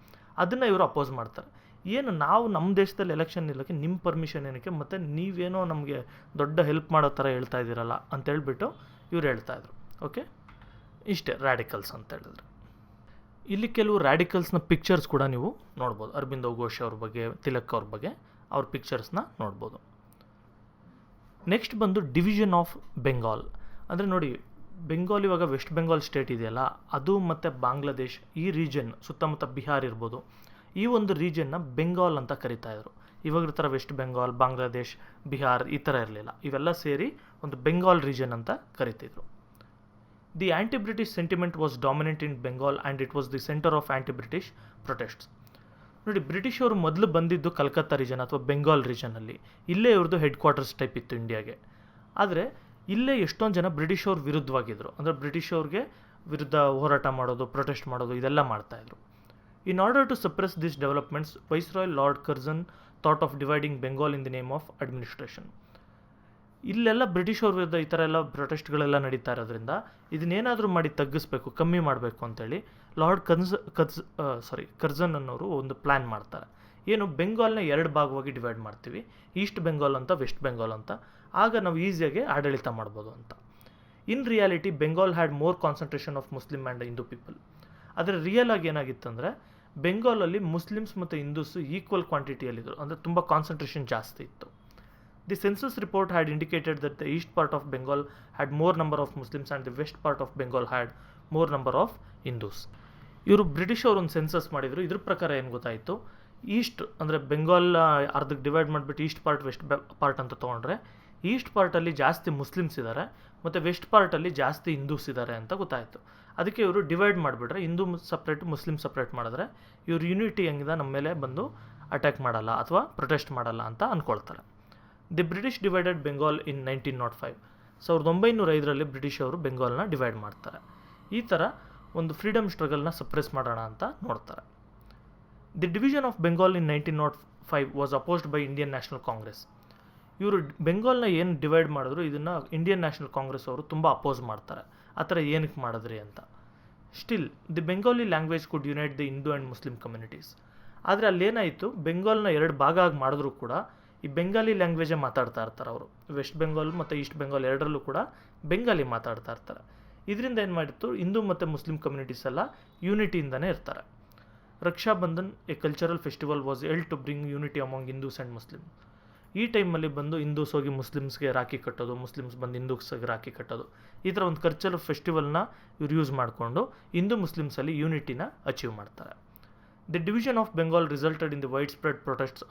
ಅದನ್ನು ಇವರು ಅಪೋಸ್ ಮಾಡ್ತಾರೆ. ಏನು ನಾವು ನಮ್ಮ ದೇಶದಲ್ಲಿ ಎಲೆಕ್ಷನ್ ನಿಲ್ಲೋಕ್ಕೆ ನಿಮ್ಮ ಪರ್ಮಿಷನ್ ಏನಕ್ಕೆ, ಮತ್ತು ನೀವೇನೋ ನಮಗೆ ದೊಡ್ಡ ಹೆಲ್ಪ್ ಮಾಡೋ ಥರ ಹೇಳ್ತಾ ಇದ್ದೀರಲ್ಲ ಅಂತ ಹೇಳ್ಬಿಟ್ಟು ಇವ್ರು ಹೇಳ್ತಾಯಿದ್ರು. ಓಕೆ, ಇಷ್ಟೇ ರ್ಯಾಡಿಕಲ್ಸ್ ಅಂತ ಹೇಳಿದ್ರು. ಇಲ್ಲಿ ಕೆಲವು ರ್ಯಾಡಿಕಲ್ಸ್ನ ಪಿಕ್ಚರ್ಸ್ ಕೂಡ ನೀವು ನೋಡ್ಬೋದು. ಅರಬಿಂದೋ ಘೋಷ್ ಅವ್ರ ಬಗ್ಗೆ, ತಿಲಕ್ ಅವ್ರ ಬಗ್ಗೆ ಅವ್ರ ಪಿಕ್ಚರ್ಸ್ನ ನೋಡ್ಬೋದು. ನೆಕ್ಸ್ಟ್ ಬಂದು ಡಿವಿಷನ್ ಆಫ್ ಬೆಂಗಾಲ್. ಅಂದರೆ ನೋಡಿ, ಬೆಂಗಾಲ್ ಇವಾಗ ವೆಸ್ಟ್ ಬೆಂಗಾಲ್ ಸ್ಟೇಟ್ ಇದೆಯಲ್ಲ, ಅದು ಮತ್ತು ಬಾಂಗ್ಲಾದೇಶ್ ಈ ರೀಜನ್ ಸುತ್ತಮುತ್ತ ಬಿಹಾರ್ ಇರ್ಬೋದು, ಈ ಒಂದು ರೀಜನ್ನ ಬೆಂಗಾಲ್ ಅಂತ ಕರಿತಾಯಿದ್ರು. ಇವಾಗ ಥರ ವೆಸ್ಟ್ ಬೆಂಗಾಲ್, ಬಾಂಗ್ಲಾದೇಶ್, ಬಿಹಾರ್ ಈ ಥರ ಇರಲಿಲ್ಲ. ಇವೆಲ್ಲ ಸೇರಿ ಒಂದು ಬೆಂಗಾಲ್ ರೀಜನ್ ಅಂತ ಕರಿತಿದ್ರು. The anti British sentiment was dominant in Bengal and it was the centre of anti British protests. ನೋಡಿ, ಬ್ರಿಟಿಷ್ ಅವರು ಮೊದಲು ಬಂದಿದ್ದು ಕಲ್ಕತ್ತಾ ರೀಜನ್ ಅಥವಾ ಬೆಂಗಾಲ್ ರೀಜನಲ್ಲಿ. ಇಲ್ಲೇ ಇವ್ರದ್ದು ಹೆಡ್ ಕ್ವಾರ್ಟರ್ಸ್ ಟೈಪ್ ಇತ್ತು ಇಂಡಿಯಾಗೆ. ಆದರೆ ಇಲ್ಲೇ ಎಷ್ಟೊಂದು ಜನ ಬ್ರಿಟಿಷ್ ಅವ್ರ ವಿರುದ್ಧವಾಗಿದ್ದರು. ಅಂದರೆ ಬ್ರಿಟಿಷ್ ಅವ್ರಿಗೆ ವಿರುದ್ಧ ಹೋರಾಟ ಮಾಡೋದು, ಪ್ರೊಟೆಸ್ಟ್ ಮಾಡೋದು ಇದೆಲ್ಲ ಮಾಡ್ತಾಯಿದ್ರು. In order to suppress this developments, viceroy Lord Curzon thought of dividing Bengal in the name of administration. ಇಲ್ಲೆಲ್ಲ ಬ್ರಿಟಿಷ್ ಅವ್ರ ವಿರುದ್ಧ ಈ ಥರ ಎಲ್ಲ ಪ್ರೊಟೆಸ್ಟ್ಗಳೆಲ್ಲ ನಡೀತಾ ಇರೋದ್ರಿಂದ ಇದನ್ನೇನಾದರೂ ಮಾಡಿ ತಗ್ಗಿಸ್ಬೇಕು, ಕಮ್ಮಿ ಮಾಡಬೇಕು ಅಂತೇಳಿ ಲಾರ್ಡ್ ಕರ್ಜನ್ ಅನ್ನೋರು ಒಂದು ಪ್ಲ್ಯಾನ್ ಮಾಡ್ತಾರೆ. ಏನು, ಬೆಂಗಾಲ್ನ 2 ಭಾಗವಾಗಿ ಡಿವೈಡ್ ಮಾಡ್ತೀವಿ, ಈಸ್ಟ್ ಬೆಂಗಾಲ್ ಅಂತ, ವೆಸ್ಟ್ ಬೆಂಗಾಲ್ ಅಂತ. ಆಗ ನಾವು ಈಸಿಯಾಗಿ ಆಡಳಿತ ಮಾಡ್ಬೋದು ಅಂತ. In reality Bengal had more concentration of Muslim and Hindu people. ಆದರೆ ರಿಯಲ್ ಆಗಿ ಏನಾಗಿತ್ತಂದರೆ, ಬೆಂಗಾಲಲ್ಲಿ ಮುಸ್ಲಿಮ್ಸ್ ಮತ್ತು ಹಿಂದೂಸು ಈಕ್ವಲ್ ಕ್ವಾಂಟಿಟಿಯಲ್ಲಿದ್ದರು. ಅಂದರೆ ತುಂಬ ಕಾನ್ಸಂಟ್ರೇಷನ್ ಜಾಸ್ತಿ ಇತ್ತು. The census report had indicated that the east part of Bengal had more number of Muslims and the west part of Bengal had more number of Hindus. ಇವರು ಬ್ರಿಟಿಷ್ ಅವರು ಒಂದು ಸೆನ್ಸಸ್ ಮಾಡಿದರು. ಇದ್ರ ಪ್ರಕಾರ ಏನು ಗೊತ್ತಾಯಿತು, ಈಸ್ಟ್ ಅಂದರೆ ಬೆಂಗಾಲ್ ಅರ್ಧಕ್ಕೆ ಡಿವೈಡ್ ಮಾಡಿಬಿಟ್ಟು ಈಸ್ಟ್ ಪಾರ್ಟ್, ವೆಸ್ಟ್ ಪಾರ್ಟ್ ಅಂತ ತೊಗೊಂಡ್ರೆ, ಈಸ್ಟ್ ಪಾರ್ಟಲ್ಲಿ ಜಾಸ್ತಿ ಮುಸ್ಲಿಮ್ಸ್ ಇದ್ದಾರೆ ಮತ್ತು ವೆಸ್ಟ್ ಪಾರ್ಟಲ್ಲಿ ಜಾಸ್ತಿ ಹಿಂದೂಸ್ ಇದ್ದಾರೆ ಅಂತ ಗೊತ್ತಾಯಿತು. ಅದಕ್ಕೆ ಇವರು ಡಿವೈಡ್ ಮಾಡಿಬಿಟ್ರೆ, ಹಿಂದೂ ಸಪ್ರೇಟ್, ಮುಸ್ಲಿಮ್ ಸಪ್ರೇಟ್ ಮಾಡಿದ್ರೆ ಇವರು ಯೂನಿಟಿ ಹೆಂಗಿದೆ ನಮ್ಮ ಮೇಲೆ ಬಂದು ಅಟ್ಯಾಕ್ ಮಾಡಲ್ಲ ಅಥವಾ ಪ್ರೊಟೆಸ್ಟ್ ಮಾಡಲ್ಲ ಅಂತ ಅಂದ್ಕೊಳ್ತಾರೆ. The British divided Bengal in 1905. 1905ರಲ್ಲಿ ಬ್ರಿಟಿಷ್ ಅವರು ಬೆಂಗಾಲ್ನ ಡಿವೈಡ್ ಮಾಡ್ತಾರೆ. ಈ ಥರ ಒಂದು ಫ್ರೀಡಮ್ ಸ್ಟ್ರಗಲ್ನ ಸಪ್ರೆಸ್ ಮಾಡೋಣ ಅಂತ ನೋಡ್ತಾರೆ. The division of Bengal in 1905 was opposed by Indian National Congress. ಇವರು ಬೆಂಗಾಲ್ನ ಏನು ಡಿವೈಡ್ ಮಾಡಿದ್ರು ಇದನ್ನು ಇಂಡಿಯನ್ ನ್ಯಾಷನಲ್ ಕಾಂಗ್ರೆಸ್ ಅವರು ತುಂಬ ಅಪೋಸ್ ಮಾಡ್ತಾರೆ. ಆ ಥರ ಏನಕ್ಕೆ ಮಾಡಿದ್ರಿ ಅಂತ. Still the Bengali language could unite the Hindu and Muslim communities. ಆದರೆ ಅಲ್ಲೇನಾಯಿತು, ಬೆಂಗಾಲ್ನ 2 ಭಾಗ ಆಗಿ ಮಾಡಿದ್ರು ಕೂಡ ಈ ಬೆಂಗಾಲಿ ಲ್ಯಾಂಗ್ವೇಜೇ ಮಾತಾಡ್ತಾ ಇರ್ತಾರೆ ಅವರು. ವೆಸ್ಟ್ ಬೆಂಗಾಲ್ ಮತ್ತು ಈಸ್ಟ್ ಬೆಂಗಾಲ್ ಎರಡರಲ್ಲೂ ಕೂಡ ಬೆಂಗಾಲಿ ಮಾತಾಡ್ತಾ ಇರ್ತಾರೆ. ಇದರಿಂದ ಏನು ಮಾಡಿತ್ತು, ಹಿಂದೂ ಮತ್ತು ಮುಸ್ಲಿಂ ಕಮ್ಯುನಿಟೀಸ್ ಎಲ್ಲ ಯೂನಿಟಿಯಿಂದನೇ ಇರ್ತಾರೆ. Raksha Bandhan, a cultural festival was held to bring unity among Hindus and Muslim. ಈ ಟೈಮಲ್ಲಿ ಬಂದು ಹಿಂದೂಸ್ ಹೋಗಿ ಮುಸ್ಲಿಮ್ಸ್ಗೆ ರಾಖಿ ಕಟ್ಟೋದು, ಮುಸ್ಲಿಮ್ಸ್ ಬಂದು ಹಿಂದೂಸ್ಗೆ ರಾಖಿ ಕಟ್ಟೋದು, ಈ ಥರ ಒಂದು ಕಲ್ಚರಲ್ ಫೆಸ್ಟಿವಲ್ನ ಇವ್ರು ಯೂಸ್ ಮಾಡಿಕೊಂಡು ಹಿಂದೂ ಮುಸ್ಲಿಮ್ಸಲ್ಲಿ ಯೂನಿಟಿನ ಅಚೀವ್ ಮಾಡ್ತಾರೆ. The division of Bengal resulted in the wide spread protests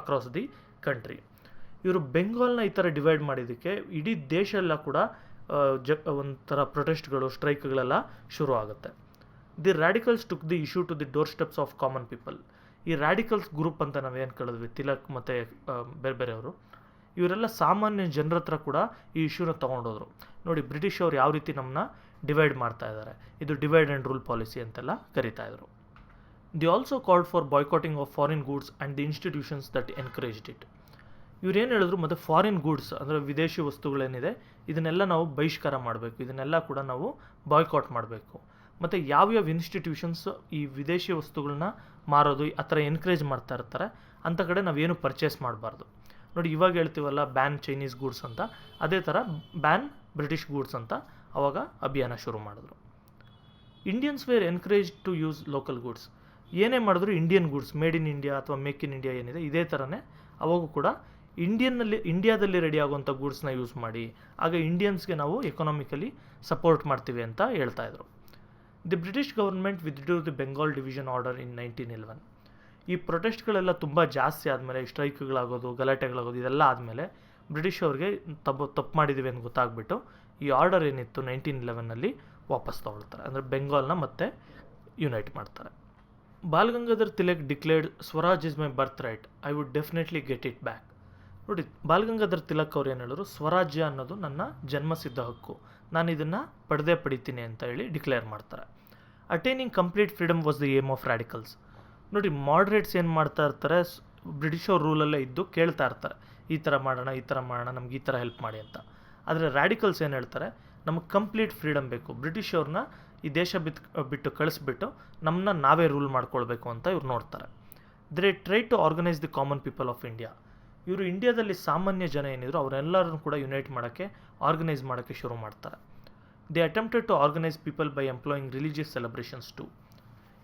across the country. ಇವರು ಬೆಂಗಾಲ್ನ ಈ ಥರ ಡಿವೈಡ್ ಮಾಡಿದ್ದಕ್ಕೆ ಇಡೀ ದೇಶ ಎಲ್ಲ ಕೂಡ ಒಂಥರ ಪ್ರೊಟೆಸ್ಟ್ಗಳು, ಸ್ಟ್ರೈಕ್ಗಳೆಲ್ಲ ಶುರು ಆಗುತ್ತೆ. The radicals took the issue to the doorsteps of common people. ಈ ರ್ಯಾಡಿಕಲ್ಸ್ ಗ್ರೂಪ್ ಅಂತ ನಾವೇನು ಕೇಳಿದ್ವಿ, ತಿಲಕ್ ಮತ್ತು ಬೇರೆ ಬೇರೆಯವರು, ಇವರೆಲ್ಲ ಸಾಮಾನ್ಯ ಜನರ ಹತ್ರ ಕೂಡ ಈ ಇಶ್ಯೂನ ತೊಗೊಂಡೋದ್ರು. ನೋಡಿ, ಬ್ರಿಟಿಷ್ ಅವರು ಯಾವ ರೀತಿ ನಮ್ಮನ್ನ ಡಿವೈಡ್ ಮಾಡ್ತಾ ಇದ್ದಾರೆ, ಇದು ಡಿವೈಡ್ ಆ್ಯಂಡ್ ರೂಲ್ ಪಾಲಿಸಿ ಅಂತೆಲ್ಲ ಕರಿತಾಯಿದ್ರು. The also called for boycotting of foreign goods and the institutions that encouraged it. ಇವ್ರೇನು ಹೇಳಿದ್ರು, ಮತ್ತು ಫಾರಿನ್ ಗೂಡ್ಸ್ ಅಂದರೆ ವಿದೇಶಿ ವಸ್ತುಗಳೇನಿದೆ ಇದನ್ನೆಲ್ಲ ನಾವು ಬಹಿಷ್ಕಾರ ಮಾಡಬೇಕು, ಇದನ್ನೆಲ್ಲ ಕೂಡ ನಾವು ಬಾಯ್ಕಾಟ್ ಮಾಡಬೇಕು. ಮತ್ತು ಯಾವ್ಯಾವ ಇನ್ಸ್ಟಿಟ್ಯೂಷನ್ಸ್ ಈ ವಿದೇಶಿ ವಸ್ತುಗಳನ್ನ ಮಾರೋದು ಆ ಥರ ಎನ್ಕರೇಜ್ ಮಾಡ್ತಾ ಇರ್ತಾರೆ ಅಂಥ ಕಡೆ ನಾವೇನು ಪರ್ಚೇಸ್ ಮಾಡಬಾರ್ದು. ನೋಡಿ, ಇವಾಗ ಹೇಳ್ತೀವಲ್ಲ ಬ್ಯಾನ್ ಚೈನೀಸ್ ಗೂಡ್ಸ್ ಅಂತ, ಅದೇ ಥರ ಬ್ಯಾನ್ ಬ್ರಿಟಿಷ್ ಗೂಡ್ಸ್ ಅಂತ ಅವಾಗ ಅಭಿಯಾನ ಶುರು ಮಾಡಿದ್ರು. Indians were encourage to use local goods. ಏನೇ ಮಾಡಿದ್ರು Indian goods, made in India or make in India ಏನಿದೆ ಇದೇ ಥರನೇ ಅವಾಗೂ ಕೂಡ ಇಂಡಿಯಾದಲ್ಲಿ ರೆಡಿ ಆಗುವಂಥ ಗೂಡ್ಸ್ನ ಯೂಸ್ ಮಾಡಿ, ಆಗ ಇಂಡಿಯನ್ಸ್ಗೆ ನಾವು ಎಕನಾಮಿಕಲಿ ಸಪೋರ್ಟ್ ಮಾಡ್ತೀವಿ ಅಂತ ಹೇಳ್ತಾಯಿದ್ರು. The British government withdrew the Bengal division order in 1911. ಈ ಪ್ರೊಟೆಸ್ಟ್ಗಳೆಲ್ಲ ತುಂಬ ಜಾಸ್ತಿ ಆದಮೇಲೆ, ಸ್ಟ್ರೈಕ್ಗಳಾಗೋದು, ಗಲಾಟೆಗಳಾಗೋದು ಇದೆಲ್ಲ ಆದಮೇಲೆ ಬ್ರಿಟಿಷ್ ಅವ್ರಿಗೆ ತಪ್ಪು ಮಾಡಿದ್ದೀವಿ ಅಂತ ಗೊತ್ತಾಗ್ಬಿಟ್ಟು ಈ ಆರ್ಡರ್ ಏನಿತ್ತು 1911 ವಾಪಸ್ ತಗೊಳ್ತಾರೆ. ಅಂದರೆ ಬೆಂಗಾಲ್ನ ಮತ್ತೆ ಯುನೈಟ್ ಮಾಡ್ತಾರೆ. Ball Gangadhar Tilak declared Swaraj is my birth right, I would definitely get it back. ನೋಡಿ, ಬಾಲ್ ಗಂಗಾಧರ್ ತಿಲಕ್ ಅವ್ರು ಏನು ಹೇಳಿದ್ರು, ಸ್ವರಾಜ್ಯ ಅನ್ನೋದು ನನ್ನ ಜನ್ಮಸಿದ್ಧ ಹಕ್ಕು, ನಾನು ಇದನ್ನು ಪಡಿತೀನಿ ಅಂತ ಹೇಳಿ ಡಿಕ್ಲೇರ್ ಮಾಡ್ತಾರೆ. Attaining complete freedom was the aim of radicals. ನೋಡಿ, ಮಾಡ್ರೇಟ್ಸ್ ಏನು ಮಾಡ್ತಾ ಇರ್ತಾರೆ, ಬ್ರಿಟಿಷ್ ಅವ್ರ ರೂಲಲ್ಲೇ ಇದ್ದು ಕೇಳ್ತಾ ಇರ್ತಾರೆ, ಈ ಥರ ಮಾಡೋಣ, ನಮ್ಗೆ ಈ ಥರ ಹೆಲ್ಪ್ ಮಾಡಿ ಅಂತ. ಆದರೆ ರ್ಯಾಡಿಕಲ್ಸ್ ಏನು ಹೇಳ್ತಾರೆ, ನಮಗೆ ಕಂಪ್ಲೀಟ್ ಫ್ರೀಡಮ್ ಬೇಕು, ಬ್ರಿಟಿಷ್ ಅವ್ರನ್ನ ಈ ದೇಶ ಬಿಟ್ಟು ಕಳಿಸ್ಬಿಟ್ಟು ನಮ್ಮನ್ನ ನಾವೇ ರೂಲ್ ಮಾಡ್ಕೊಳ್ಬೇಕು ಅಂತ ಇವ್ರು ನೋಡ್ತಾರೆ. They try to organize the common people of India. ಇವರು ಇಂಡಿಯಾದಲ್ಲಿ ಸಾಮಾನ್ಯ ಜನ ಏನಿದ್ರು ಅವರೆಲ್ಲರನ್ನು ಕೂಡ ಯುನೈಟ್ ಮಾಡೋಕ್ಕೆ, ಆರ್ಗನೈಸ್ ಮಾಡೋಕ್ಕೆ ಶುರು ಮಾಡ್ತಾರೆ. They attempted to organise people by employing religious celebrations to.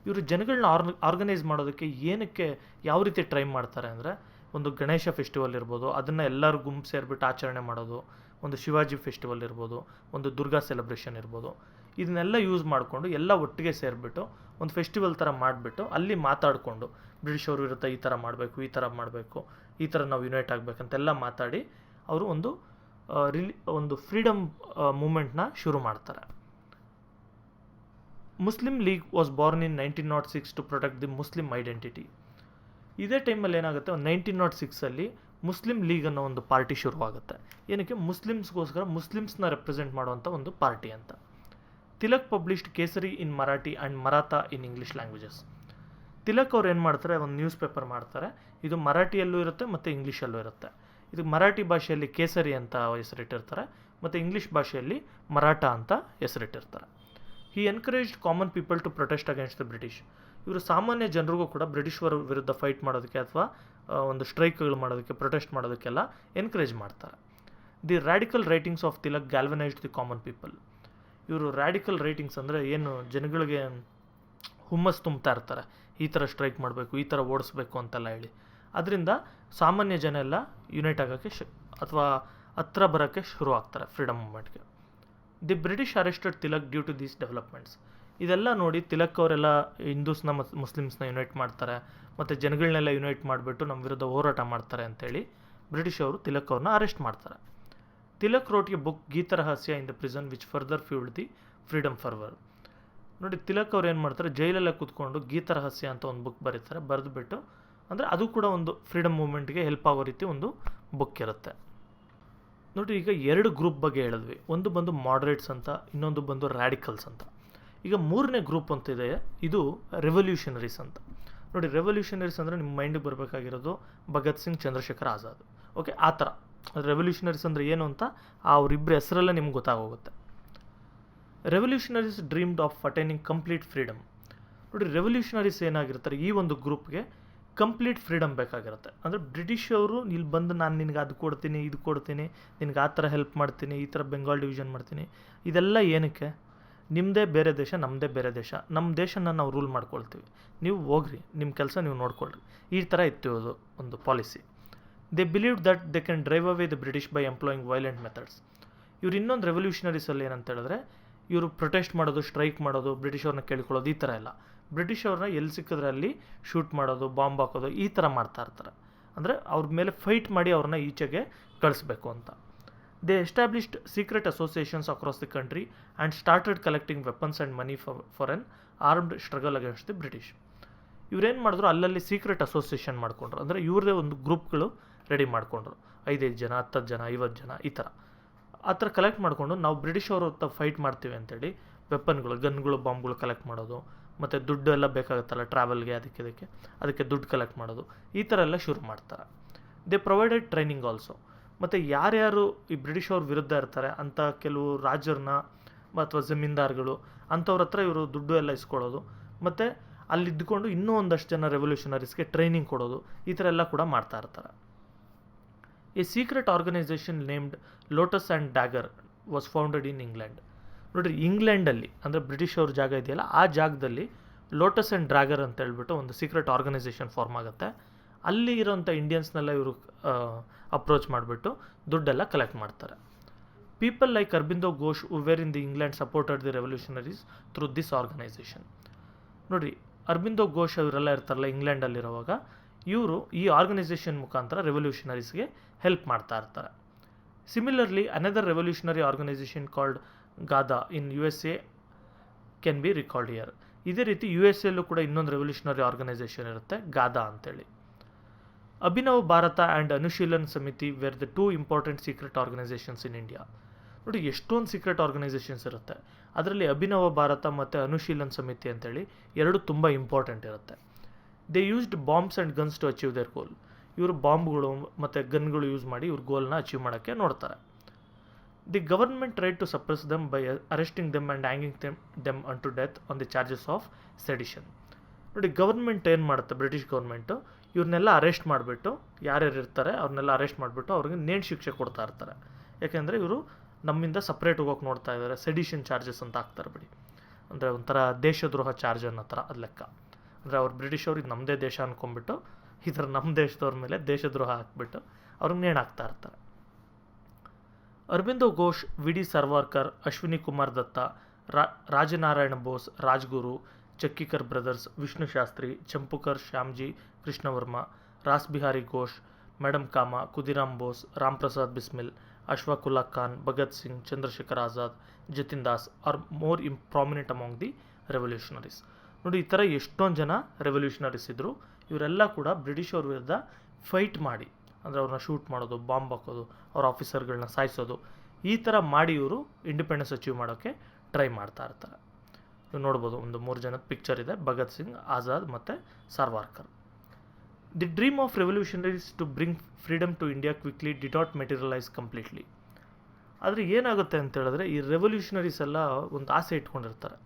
ಇವರು ಜನಗಳನ್ನ ಆರ್ಗನೈಸ್ ಮಾಡೋದಕ್ಕೆ ಏನಕ್ಕೆ ಯಾವ ರೀತಿ ಟ್ರೈ ಮಾಡ್ತಾರೆ ಅಂದರೆ, ಒಂದು ಗಣೇಶ ಫೆಸ್ಟಿವಲ್ ಇರ್ಬೋದು, ಅದನ್ನು ಎಲ್ಲರೂ ಗುಂಪು ಸೇರಿಬಿಟ್ಟು ಆಚರಣೆ ಮಾಡೋದು, ಒಂದು ಶಿವಾಜಿ ಫೆಸ್ಟಿವಲ್ ಇರ್ಬೋದು, ಒಂದು ದುರ್ಗಾ ಸೆಲೆಬ್ರೇಷನ್ ಇರ್ಬೋದು, ಇದನ್ನೆಲ್ಲ ಯೂಸ್ ಮಾಡಿಕೊಂಡು ಎಲ್ಲ ಒಟ್ಟಿಗೆ ಸೇರಿಬಿಟ್ಟು ಒಂದು ಫೆಸ್ಟಿವಲ್ ಥರ ಮಾಡಿಬಿಟ್ಟು ಅಲ್ಲಿ ಮಾತಾಡಿಕೊಂಡು ಬ್ರಿಟಿಷವರು ವಿರುದ್ಧ ಈ ಥರ ಮಾಡಬೇಕು, ಈ ಥರ ನಾವು ಯುನೈಟ್ ಆಗಬೇಕಂತೆಲ್ಲ ಮಾತಾಡಿ ಅವರು ಒಂದು ಫ್ರೀಡಮ್ ಮೂಮೆಂಟ್ನ ಶುರು ಮಾಡ್ತಾರೆ. Muslim League was born in 1906 to protect the Muslim identity. ಇದೇ ಟೈಮಲ್ಲಿ ಏನಾಗುತ್ತೆ, ಒಂದು 1906 ಮುಸ್ಲಿಂ ಲೀಗ್ ಅನ್ನೋ ಒಂದು ಪಾರ್ಟಿ ಶುರುವಾಗುತ್ತೆ. ಏನಕ್ಕೆ, ಮುಸ್ಲಿಮ್ಸ್ಗೋಸ್ಕರ ಮುಸ್ಲಿಮ್ಸ್ನ ರೆಪ್ರೆಸೆಂಟ್ ಮಾಡುವಂಥ ಒಂದು ಪಾರ್ಟಿ ಅಂತ. Tilak published Kesari in Marathi and Maratha in English languages. Tilak ಅವ್ರು ಏನು ಮಾಡ್ತಾರೆ, ಒಂದು ನ್ಯೂಸ್ ಪೇಪರ್ ಮಾಡ್ತಾರೆ, ಇದು ಮರಾಠಿಯಲ್ಲೂ ಇರುತ್ತೆ ಮತ್ತು ಇಂಗ್ಲೀಷಲ್ಲೂ ಇರುತ್ತೆ. ಇದು ಮರಾಠಿ ಭಾಷೆಯಲ್ಲಿ ಕೇಸರಿ ಅಂತ ಹೆಸರಿಟ್ಟಿರ್ತಾರೆ ಮತ್ತು ಇಂಗ್ಲೀಷ್ ಭಾಷೆಯಲ್ಲಿ ಮರಾಠ ಅಂತ ಹೆಸರಿಟ್ಟಿರ್ತಾರೆ. He encouraged common people to protest against the British. ಇವರು ಸಾಮಾನ್ಯ ಜನರಿಗೂ ಕೂಡ ಬ್ರಿಟಿಷರ ವಿರುದ್ಧ ಫೈಟ್ ಮಾಡೋದಕ್ಕೆ ಅಥವಾ ಒಂದು ಸ್ಟ್ರೈಕ್ಗಳು ಮಾಡೋದಕ್ಕೆ, ಪ್ರೊಟೆಸ್ಟ್ ಮಾಡೋದಕ್ಕೆಲ್ಲ ಎನ್ಕರೇಜ್ ಮಾಡ್ತಾರೆ. The radical writings of Tilak galvanised the common people. ಇವರು ರ್ಯಾಡಿಕಲ್ ರೈಟಿಂಗ್ಸ್ ಅಂದರೆ ಏನು, ಜನಗಳಿಗೆ ಹುಮ್ಮಸ್ ತುಂಬ್ತಾ ಇರ್ತಾರೆ, ಈ ಥರ ಸ್ಟ್ರೈಕ್ ಮಾಡಬೇಕು, ಈ ಥರ ಓಡಿಸ್ಬೇಕು ಅಂತೆಲ್ಲ ಹೇಳಿ. ಅದರಿಂದ ಸಾಮಾನ್ಯ ಜನ ಎಲ್ಲ ಯುನೈಟ್ ಆಗೋಕ್ಕೆ ಅಥವಾ ಹತ್ರ ಬರೋಕ್ಕೆ ಶುರು ಆಗ್ತಾರೆ ಫ್ರೀಡಮ್ ಮೂಮೆಂಟ್ಗೆ. The British arrested Tilak due to these developments. ಇದೆಲ್ಲ ನೋಡಿ ತಿಲಕ್ ಅವರೆಲ್ಲ ಹಿಂದೂಸ್ನ ಮತ್ತು ಮುಸ್ಲಿಮ್ಸ್ನ ಯುನೈಟ್ ಮಾಡ್ತಾರೆ ಮತ್ತು ಜನಗಳನ್ನೆಲ್ಲ ಯುನೈಟ್ ಮಾಡಿಬಿಟ್ಟು ನಮ್ಮ ವಿರುದ್ಧ ಹೋರಾಟ ಮಾಡ್ತಾರೆ ಅಂತೇಳಿ ಬ್ರಿಟಿಷ್ ಅವರು ತಿಲಕ್ ಅವ್ರನ್ನ ಅರೆಸ್ಟ್ ಮಾಡ್ತಾರೆ. Tilak wrote a book Gita Rahasya in the prison which further fuelled the freedom fervour. ನೋಡಿ, ತಿಲಕ್ ಅವ್ರು ಏನು ಮಾಡ್ತಾರೆ, ಜೈಲಲ್ಲೇ ಕೂತ್ಕೊಂಡು ಗೀತ ರಹಸ್ಯ ಅಂತ ಒಂದು ಬುಕ್ ಬರೀತಾರೆ, ಬರೆದುಬಿಟ್ಟು, ಅಂದರೆ ಅದು ಕೂಡ ಒಂದು ಫ್ರೀಡಮ್ ಮೂಮೆಂಟ್ಗೆ ಹೆಲ್ಪ್ ಆಗೋ ರೀತಿ ಒಂದು ಬುಕ್ ಇರುತ್ತೆ. ನೋಡಿ, ಈಗ 2 ಗ್ರೂಪ್ ಬಗ್ಗೆ ಹೇಳಿದ್ವಿ, ಒಂದು ಬಂದು ಮಾಡ್ರೇಟ್ಸ್ ಅಂತ, ಇನ್ನೊಂದು ಬಂದು ರ್ಯಾಡಿಕಲ್ಸ್ ಅಂತ. ಈಗ 3ನೇ ಗ್ರೂಪ್ ಅಂತಿದೆ, ಇದು ರೆವಲ್ಯೂಷನರೀಸ್ ಅಂತ. ನೋಡಿ, ರೆವಲ್ಯೂಷನರೀಸ್ ಅಂದರೆ ನಿಮ್ಮ ಮೈಂಡಿಗೆ ಬರಬೇಕಾಗಿರೋದು ಭಗತ್ ಸಿಂಗ್, ಚಂದ್ರಶೇಖರ್ ಆಜಾದ್. ಓಕೆ, ಆ ಥರ ರೆವಲ್ಯೂಷನರೀಸ್ ಅಂದರೆ ಏನು ಅಂತ ಅವರಿಬ್ಬರ ಹೆಸರಲ್ಲೇ ನಿಮ್ಗೆ ಗೊತ್ತಾಗೋಗುತ್ತೆ. Revolutionaries dreamed of attaining complete freedom. ನೋಡಿ, ರೆವಲ್ಯೂಷನರೀಸ್ ಏನಾಗಿರ್ತಾರೆ, ಈ ಒಂದು ಗ್ರೂಪ್ಗೆ ಕಂಪ್ಲೀಟ್ ಫ್ರೀಡಮ್ ಬೇಕಾಗಿರುತ್ತೆ. ಅಂದರೆ ಬ್ರಿಟಿಷ್ ಅವರು ಇಲ್ಲಿ ಬಂದು ನಾನು ನಿನಗೆ ಅದು ಕೊಡ್ತೀನಿ, ಇದು ಕೊಡ್ತೀನಿ, ನಿನಗೆ ಆ ಥರ ಹೆಲ್ಪ್ ಮಾಡ್ತೀನಿ, ಈ ಥರ ಬೆಂಗಾಲ್ ಡಿವಿಷನ್ ಮಾಡ್ತೀನಿ, ಇದೆಲ್ಲ ಏನಕ್ಕೆ? ನಿಮ್ಮದೇ ಬೇರೆ ದೇಶ, ನಮ್ಮದೇ ಬೇರೆ ದೇಶ, ನಮ್ಮ ದೇಶನ ನಾವು ರೂಲ್ ಮಾಡ್ಕೊಳ್ತೀವಿ, ನೀವು ಹೋಗ್ರಿ, ನಿಮ್ಮ ಕೆಲಸ ನೀವು ನೋಡ್ಕೊಳ್ರಿ, ಈ ಥರ ಇತ್ತು ಒಂದು policy. They believe that they can drive away the British by employing violent methods. ಇವ್ರು ಇನ್ನೊಂದು ರೆವಲ್ಯೂಷನರೀಸಲ್ಲಿ ಏನಂತ ಹೇಳಿದ್ರೆ, ಇವರು ಪ್ರೊಟೆಸ್ಟ್ ಮಾಡೋದು, ಸ್ಟ್ರೈಕ್ ಮಾಡೋದು, ಬ್ರಿಟಿಷವ್ರನ್ನ ಕೇಳ್ಕೊಳ್ಳೋದು, ಈ ಥರ ಎಲ್ಲ. ಬ್ರಿಟಿಷ್ ಅವ್ರನ್ನ ಎಲ್ಲಿ ಸಿಕ್ಕಿದ್ರೆ ಅಲ್ಲಿ ಶೂಟ್ ಮಾಡೋದು, ಬಾಂಬ್ ಹಾಕೋದು, ಈ ಥರ ಮಾಡ್ತಾ ಇರ್ತಾರೆ. ಅಂದರೆ ಅವ್ರ ಮೇಲೆ ಫೈಟ್ ಮಾಡಿ ಅವ್ರನ್ನ ಈಚೆಗೆ ಕಳಿಸ್ಬೇಕು ಅಂತ. They established secret associations across the country and started collecting weapons and money for an armed struggle against the British. ಇವ್ರೇನು ಮಾಡಿದ್ರು, ಅಲ್ಲಲ್ಲಿ ಸೀಕ್ರೆಟ್ ಅಸೋಸಿಯೇಷನ್ ಮಾಡ್ಕೊಂಡ್ರು. ಅಂದರೆ ಇವ್ರದೇ ಒಂದು ಗ್ರೂಪ್ಗಳು ರೆಡಿ ಮಾಡಿಕೊಂಡ್ರು, 5 ಜನ, 10 ಜನ, 50 ಜನ, ಈ ಥರ ಆ ಥರ ಕಲೆಕ್ಟ್ ಮಾಡಿಕೊಂಡು ನಾವು ಬ್ರಿಟಿಷ್ ಅವ್ರ ಫೈಟ್ ಮಾಡ್ತೀವಿ ಅಂತೇಳಿ ವೆಪನ್ಗಳು, ಗನ್ಗಳು, ಬಾಂಬ್ಗಳು ಕಲೆಕ್ಟ್ ಮಾಡೋದು, ಮತ್ತು ದುಡ್ಡು ಎಲ್ಲ ಬೇಕಾಗುತ್ತಲ್ಲ ಟ್ರಾವೆಲ್ಗೆ, ಅದಕ್ಕೆ ದುಡ್ಡು ಕಲೆಕ್ಟ್ ಮಾಡೋದು, ಈ ಥರ ಎಲ್ಲ ಶುರು ಮಾಡ್ತಾರೆ. They provided training also. ಮತ್ತು ಯಾರ್ಯಾರು ಈ ಬ್ರಿಟಿಷ್ ಅವ್ರ ವಿರುದ್ಧ ಇರ್ತಾರೆ ಅಂಥ ಕೆಲವು ರಾಜರನ್ನ ಅಥವಾ ಜಮೀನ್ದಾರ್ಗಳು ಅಂಥವ್ರ ಹತ್ರ ಇವರು ದುಡ್ಡು ಎಲ್ಲ ಇಸ್ಕೊಳ್ಳೋದು, ಮತ್ತು ಅಲ್ಲಿದ್ದುಕೊಂಡು ಇನ್ನೂ ಒಂದಷ್ಟು ಜನ ರೆವಲ್ಯೂಷನರೀಸ್ಗೆ ಟ್ರೈನಿಂಗ್ ಕೊಡೋದು, ಈ ಥರ ಎಲ್ಲ ಕೂಡ ಮಾಡ್ತಾ ಇರ್ತಾರೆ. A secret organisation named Lotus and Dagger was founded in England. ನೋಡಿರಿ, ಇಂಗ್ಲೆಂಡಲ್ಲಿ ಅಂದರೆ ಬ್ರಿಟಿಷ್ ಅವ್ರ ಜಾಗ ಇದೆಯಲ್ಲ, ಆ ಜಾಗದಲ್ಲಿ ಲೋಟಸ್ ಆ್ಯಂಡ್ ಡ್ರ್ಯಾಗರ್ ಅಂತ ಹೇಳ್ಬಿಟ್ಟು ಒಂದು ಸೀಕ್ರೆಟ್ ಆರ್ಗನೈಸೇಷನ್ ಫಾರ್ಮ್ ಆಗುತ್ತೆ. ಅಲ್ಲಿ ಇರೋಂಥ ಇಂಡಿಯನ್ಸ್ನೆಲ್ಲ ಇವರು ಅಪ್ರೋಚ್ ಮಾಡಿಬಿಟ್ಟು ದುಡ್ಡೆಲ್ಲ ಕಲೆಕ್ಟ್ ಮಾಡ್ತಾರೆ. People like Aurobindo Ghosh who were in the England supported the revolutionaries through this organisation. ನೋಡಿ, ಅರಬಿಂದೋ ಘೋಷ್ ಅವರೆಲ್ಲ ಇರ್ತಾರಲ್ಲ ಇಂಗ್ಲೆಂಡಲ್ಲಿರುವಾಗ, ಇವರು ಈ ಆರ್ಗನೈಸೇಷನ್ ಮುಖಾಂತರ ರೆವಲ್ಯೂಷನರೀಸ್ಗೆ ಹೆಲ್ಪ್ ಮಾಡ್ತಾ ಇರ್ತಾರೆ. Similarly, another revolutionary organization called GADA in USA can be recalled here. ಇದೇ ರೀತಿ ಯು ಎಸ್ ಎಲ್ಲೂ ಕೂಡ ಇನ್ನೊಂದು ರೆವಲ್ಯೂಷನರಿ ಆರ್ಗನೈಸೇಷನ್ ಇರುತ್ತೆ, ಗಾದಾ ಅಂತೇಳಿ. Abhinava Bharat and Anushilan Samiti were the two important secret organisations in India. ನೋಡಿ ಎಷ್ಟೊಂದು ಸೀಕ್ರೆಟ್ ಆರ್ಗನೈಸೇಷನ್ಸ್ ಇರುತ್ತೆ, ಅದರಲ್ಲಿ ಅಭಿನವ ಭಾರತ ಮತ್ತು ಅನುಶೀಲನ್ ಸಮಿತಿ ಅಂತೇಳಿ ಎರಡು ತುಂಬ ಇಂಪಾರ್ಟೆಂಟ್ ಇರುತ್ತೆ. They used bombs and guns to achieve their goal. ಇವರು ಬಾಂಬ್ಗಳು ಮತ್ತು ಗನ್ಗಳು ಯೂಸ್ ಮಾಡಿ ಇವ್ರ ಗೋಲ್ನ ಅಚೀವ್ ಮಾಡೋಕ್ಕೆ ನೋಡ್ತಾರೆ. The government tried to suppress them by arresting them and hanging them unto death on the charges of sedition. ನೋಡಿ government ಏನು ಮಾಡುತ್ತೆ, ಬ್ರಿಟಿಷ್ ಗೌರ್ಮೆಂಟು ಇವ್ರನ್ನೆಲ್ಲ ಅರೆಸ್ಟ್ ಮಾಡಿಬಿಟ್ಟು, ಯಾರ್ಯಾರು ಇರ್ತಾರೆ ಅವ್ರನ್ನೆಲ್ಲ ಅರೆಸ್ಟ್ ಮಾಡಿಬಿಟ್ಟು ಅವ್ರಿಗೆ ನೇಣು ಶಿಕ್ಷೆ ಕೊಡ್ತಾ ಇರ್ತಾರೆ. ಯಾಕೆಂದರೆ ಇವರು ನಮ್ಮಿಂದ ಸಪ್ರೇಟ್ ಹೋಗೋಕೆ ನೋಡ್ತಾ ಇದ್ದಾರೆ, ಸೆಡಿಷನ್ ಚಾರ್ಜಸ್ ಅಂತ ಹಾಕ್ತಾರೆ ಬಿಡಿ, ಅಂದರೆ ಒಂಥರ ದೇಶದ್ರೋಹ ಚಾರ್ಜ್ ಅನ್ನೋ ಥರ ಅದು ಲೆಕ್ಕ. ಅಂದರೆ ಅವ್ರು ಬ್ರಿಟಿಷವ್ರಿಗೆ ನಮ್ಮದೇ ದೇಶ ಅಂದ್ಕೊಂಡ್ಬಿಟ್ಟು ಈ ಥರ ನಮ್ಮ ದೇಶದವ್ರ ಮೇಲೆ ದೇಶದ್ರೋಹ ಹಾಕ್ಬಿಟ್ಟು ಅವ್ರಿಗೆ ನೇಣು ಹಾಕ್ತಾ ಇರ್ತಾರೆ. Aurobindo Ghosh, V D Savarkar, Ashwini Kumar Dutta, Rajnarayan Bose, Rajguru, Chakkikar brothers, Vishnu Shastri, Champukar, Shyamji Krishnavarma, Ras Bihari Ghosh, madam Cama, Khudiram Bose, Ram Prasad Bismil, Ashfaq Ulla Khan, Bhagat Singh, Chandrashekhar Azad, Jatin Das are more prominent among the revolutionaries. ನೋಡಿ ಈ ಥರ ಎಷ್ಟೊಂದು ಜನ ರೆವಲ್ಯೂಷನರೀಸ್ ಇದ್ದರು. ಇವರೆಲ್ಲ ಕೂಡ ಬ್ರಿಟಿಷವ್ರ ವಿರುದ್ಧ ಫೈಟ್ ಮಾಡಿ, ಅಂದರೆ ಅವ್ರನ್ನ ಶೂಟ್ ಮಾಡೋದು, ಬಾಂಬ್ ಹಾಕೋದು, ಅವ್ರ ಆಫೀಸರ್ಗಳನ್ನ ಸಾಯಿಸೋದು, ಈ ಥರ ಮಾಡಿ ಇವರು ಇಂಡಿಪೆಂಡೆನ್ಸ್ ಅಚೀವ್ ಮಾಡೋಕ್ಕೆ ಟ್ರೈ ಮಾಡ್ತಾ ಇರ್ತಾರೆ. ನೀವು ನೋಡ್ಬೋದು, ಒಂದು 3 ಜನದ ಪಿಕ್ಚರ್ ಇದೆ, ಭಗತ್ ಸಿಂಗ್, ಆಜಾದ್ ಮತ್ತು Savarkar. The dream of revolutionaries to bring freedom to India quickly did not materialise completely. ಆದರೆ ಏನಾಗುತ್ತೆ ಅಂತ ಹೇಳಿದ್ರೆ, ಈ ರೆವಲ್ಯೂಷನರೀಸ್ ಎಲ್ಲ ಒಂದು ಆಸೆ ಇಟ್ಕೊಂಡಿರ್ತಾರೆ,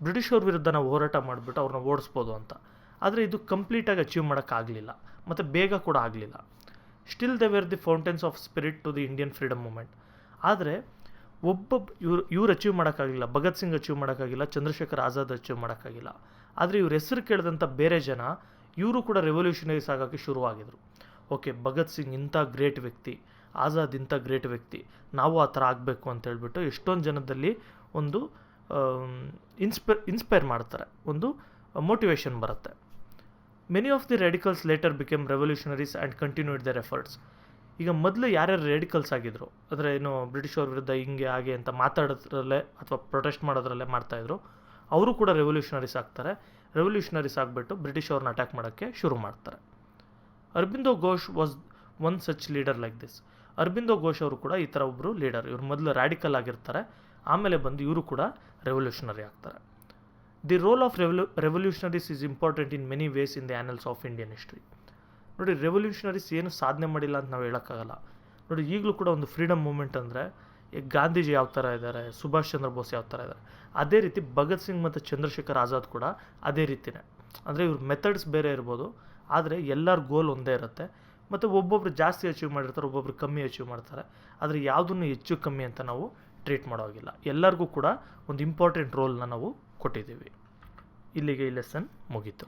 ಬ್ರಿಟಿಷವ್ರ ವಿರುದ್ಧ ನಾವು ಹೋರಾಟ ಮಾಡಿಬಿಟ್ಟು ಅವ್ರನ್ನ ಓಡಿಸ್ಬೋದು ಅಂತ. ಆದರೆ ಇದು ಕಂಪ್ಲೀಟಾಗಿ ಅಚೀವ್ ಮಾಡೋಕ್ಕಾಗಲಿಲ್ಲ ಮತ್ತು ಬೇಗ ಕೂಡ ಆಗಲಿಲ್ಲ. Still they were the fountains of spirit to the Indian freedom movement. ಆದರೆ ಇವ್ರು ಅಚೀವ್ ಮಾಡೋಕ್ಕಾಗಲಿಲ್ಲ, ಭಗತ್ ಸಿಂಗ್ ಅಚೀವ್ ಮಾಡೋಕ್ಕಾಗಿಲ್ಲ, ಚಂದ್ರಶೇಖರ್ ಆಜಾದ್ ಅಚೀವ್ ಮಾಡೋಕ್ಕಾಗಿಲ್ಲ. ಆದರೆ ಇವ್ರ ಹೆಸರು ಕೇಳಿದಂಥ ಬೇರೆ ಜನ ಇವರು ಕೂಡ ರೆವಲ್ಯೂಷನರೀಸ್ ಆಗೋಕ್ಕೆ ಶುರುವಾಗಿದ್ರು. ಓಕೆ, ಭಗತ್ ಸಿಂಗ್ ಇಂಥ ಗ್ರೇಟ್ ವ್ಯಕ್ತಿ, ಆಜಾದ್ ಇಂಥ ಗ್ರೇಟ್ ವ್ಯಕ್ತಿ, ನಾವು ಆ ಥರ ಆಗಬೇಕು ಅಂತ ಹೇಳ್ಬಿಟ್ಟು ಎಷ್ಟೊಂದು ಜನದಲ್ಲಿ ಒಂದು ಇನ್ಸ್ಪೈರ್ ಮಾಡ್ತಾರೆ, ಒಂದು ಮೋಟಿವೇಶನ್ ಬರುತ್ತೆ. Many of the radicals later became revolutionaries and continued their efforts. ಈಗ ಮೊದಲು ಯಾರ್ಯಾರು ರೆಡಿಕಲ್ಸ್ ಆಗಿದ್ರು, ಅಂದರೆ ಏನು ಬ್ರಿಟಿಷವ್ರ ವಿರುದ್ಧ ಹಿಂಗೆ ಹಾಗೆ ಅಂತ ಮಾತಾಡೋದ್ರಲ್ಲೇ ಅಥವಾ ಪ್ರೊಟೆಸ್ಟ್ ಮಾಡೋದ್ರಲ್ಲೇ ಮಾಡ್ತಾಯಿದ್ರು, ಅವರು ಕೂಡ ರೆವಲ್ಯೂಷನರೀಸ್ ಆಗ್ತಾರೆ. ರೆವಲ್ಯೂಷನರೀಸ್ ಆಗಿಬಿಟ್ಟು ಬ್ರಿಟಿಷವ್ರನ್ನ ಅಟ್ಯಾಕ್ ಮಾಡೋಕ್ಕೆ ಶುರು ಮಾಡ್ತಾರೆ. Aurobindo Ghosh was one such leader like this. Aurobindo Ghosh ಅವರು ಕೂಡ ಈ ಥರ ಒಬ್ಬರು ಲೀಡರ್. ಇವರು ಮೊದಲು ರ್ಯಾಡಿಕಲ್ ಆಗಿರ್ತಾರೆ, ಆಮೇಲೆ ಬಂದು ಇವರು ಕೂಡ ರೆವಲ್ಯೂಷನರಿ ಆಗ್ತಾರೆ. The role of revolutionaries is important in many ways in the annals of Indian history. ನೋಡಿ, ರೆವಲ್ಯೂಷನರೀಸ್ ಏನು ಸಾಧನೆ ಮಾಡಿಲ್ಲ ಅಂತ ನಾವು ಹೇಳೋಕ್ಕಾಗಲ್ಲ. ನೋಡಿ, ಈಗಲೂ ಕೂಡ ಒಂದು ಫ್ರೀಡಮ್ ಮೂಮೆಂಟ್ ಅಂದರೆ ಈಗ ಗಾಂಧೀಜಿ ಯಾವ ಥರ ಇದ್ದಾರೆ, ಸುಭಾಷ್ ಚಂದ್ರ ಬೋಸ್ ಯಾವ ಥರ ಇದ್ದಾರೆ, ಅದೇ ರೀತಿ ಭಗತ್ ಸಿಂಗ್ ಮತ್ತು ಚಂದ್ರಶೇಖರ್ ಆಜಾದ್ ಕೂಡ ಅದೇ ರೀತಿಯೇ. ಅಂದರೆ ಇವ್ರ ಮೆಥಡ್ಸ್ ಬೇರೆ ಇರ್ಬೋದು, ಆದರೆ ಎಲ್ಲರ ಗೋಲ್ ಒಂದೇ ಇರುತ್ತೆ. ಮತ್ತು ಒಬ್ಬೊಬ್ರು ಜಾಸ್ತಿ ಅಚೀವ್ ಮಾಡಿರ್ತಾರೆ, ಒಬ್ಬೊಬ್ರು ಕಮ್ಮಿ ಅಚೀವ್ ಮಾಡ್ತಾರೆ. ಆದರೆ ಯಾವುದನ್ನು ಹೆಚ್ಚು ಕಮ್ಮಿ ಅಂತ ನಾವು ಟ್ರೀಟ್ ಮಾಡೋವಾಗಿಲ್ಲ. ಎಲ್ಲರಿಗೂ ಕೂಡ ಒಂದು ಇಂಪಾರ್ಟೆಂಟ್ ರೋಲ್ನ ನಾವು ಕೊಟ್ಟಿದ್ದೀವಿ. ಇಲ್ಲಿಗೆ ಈ ಲೆಸನ್ ಮುಗೀತು.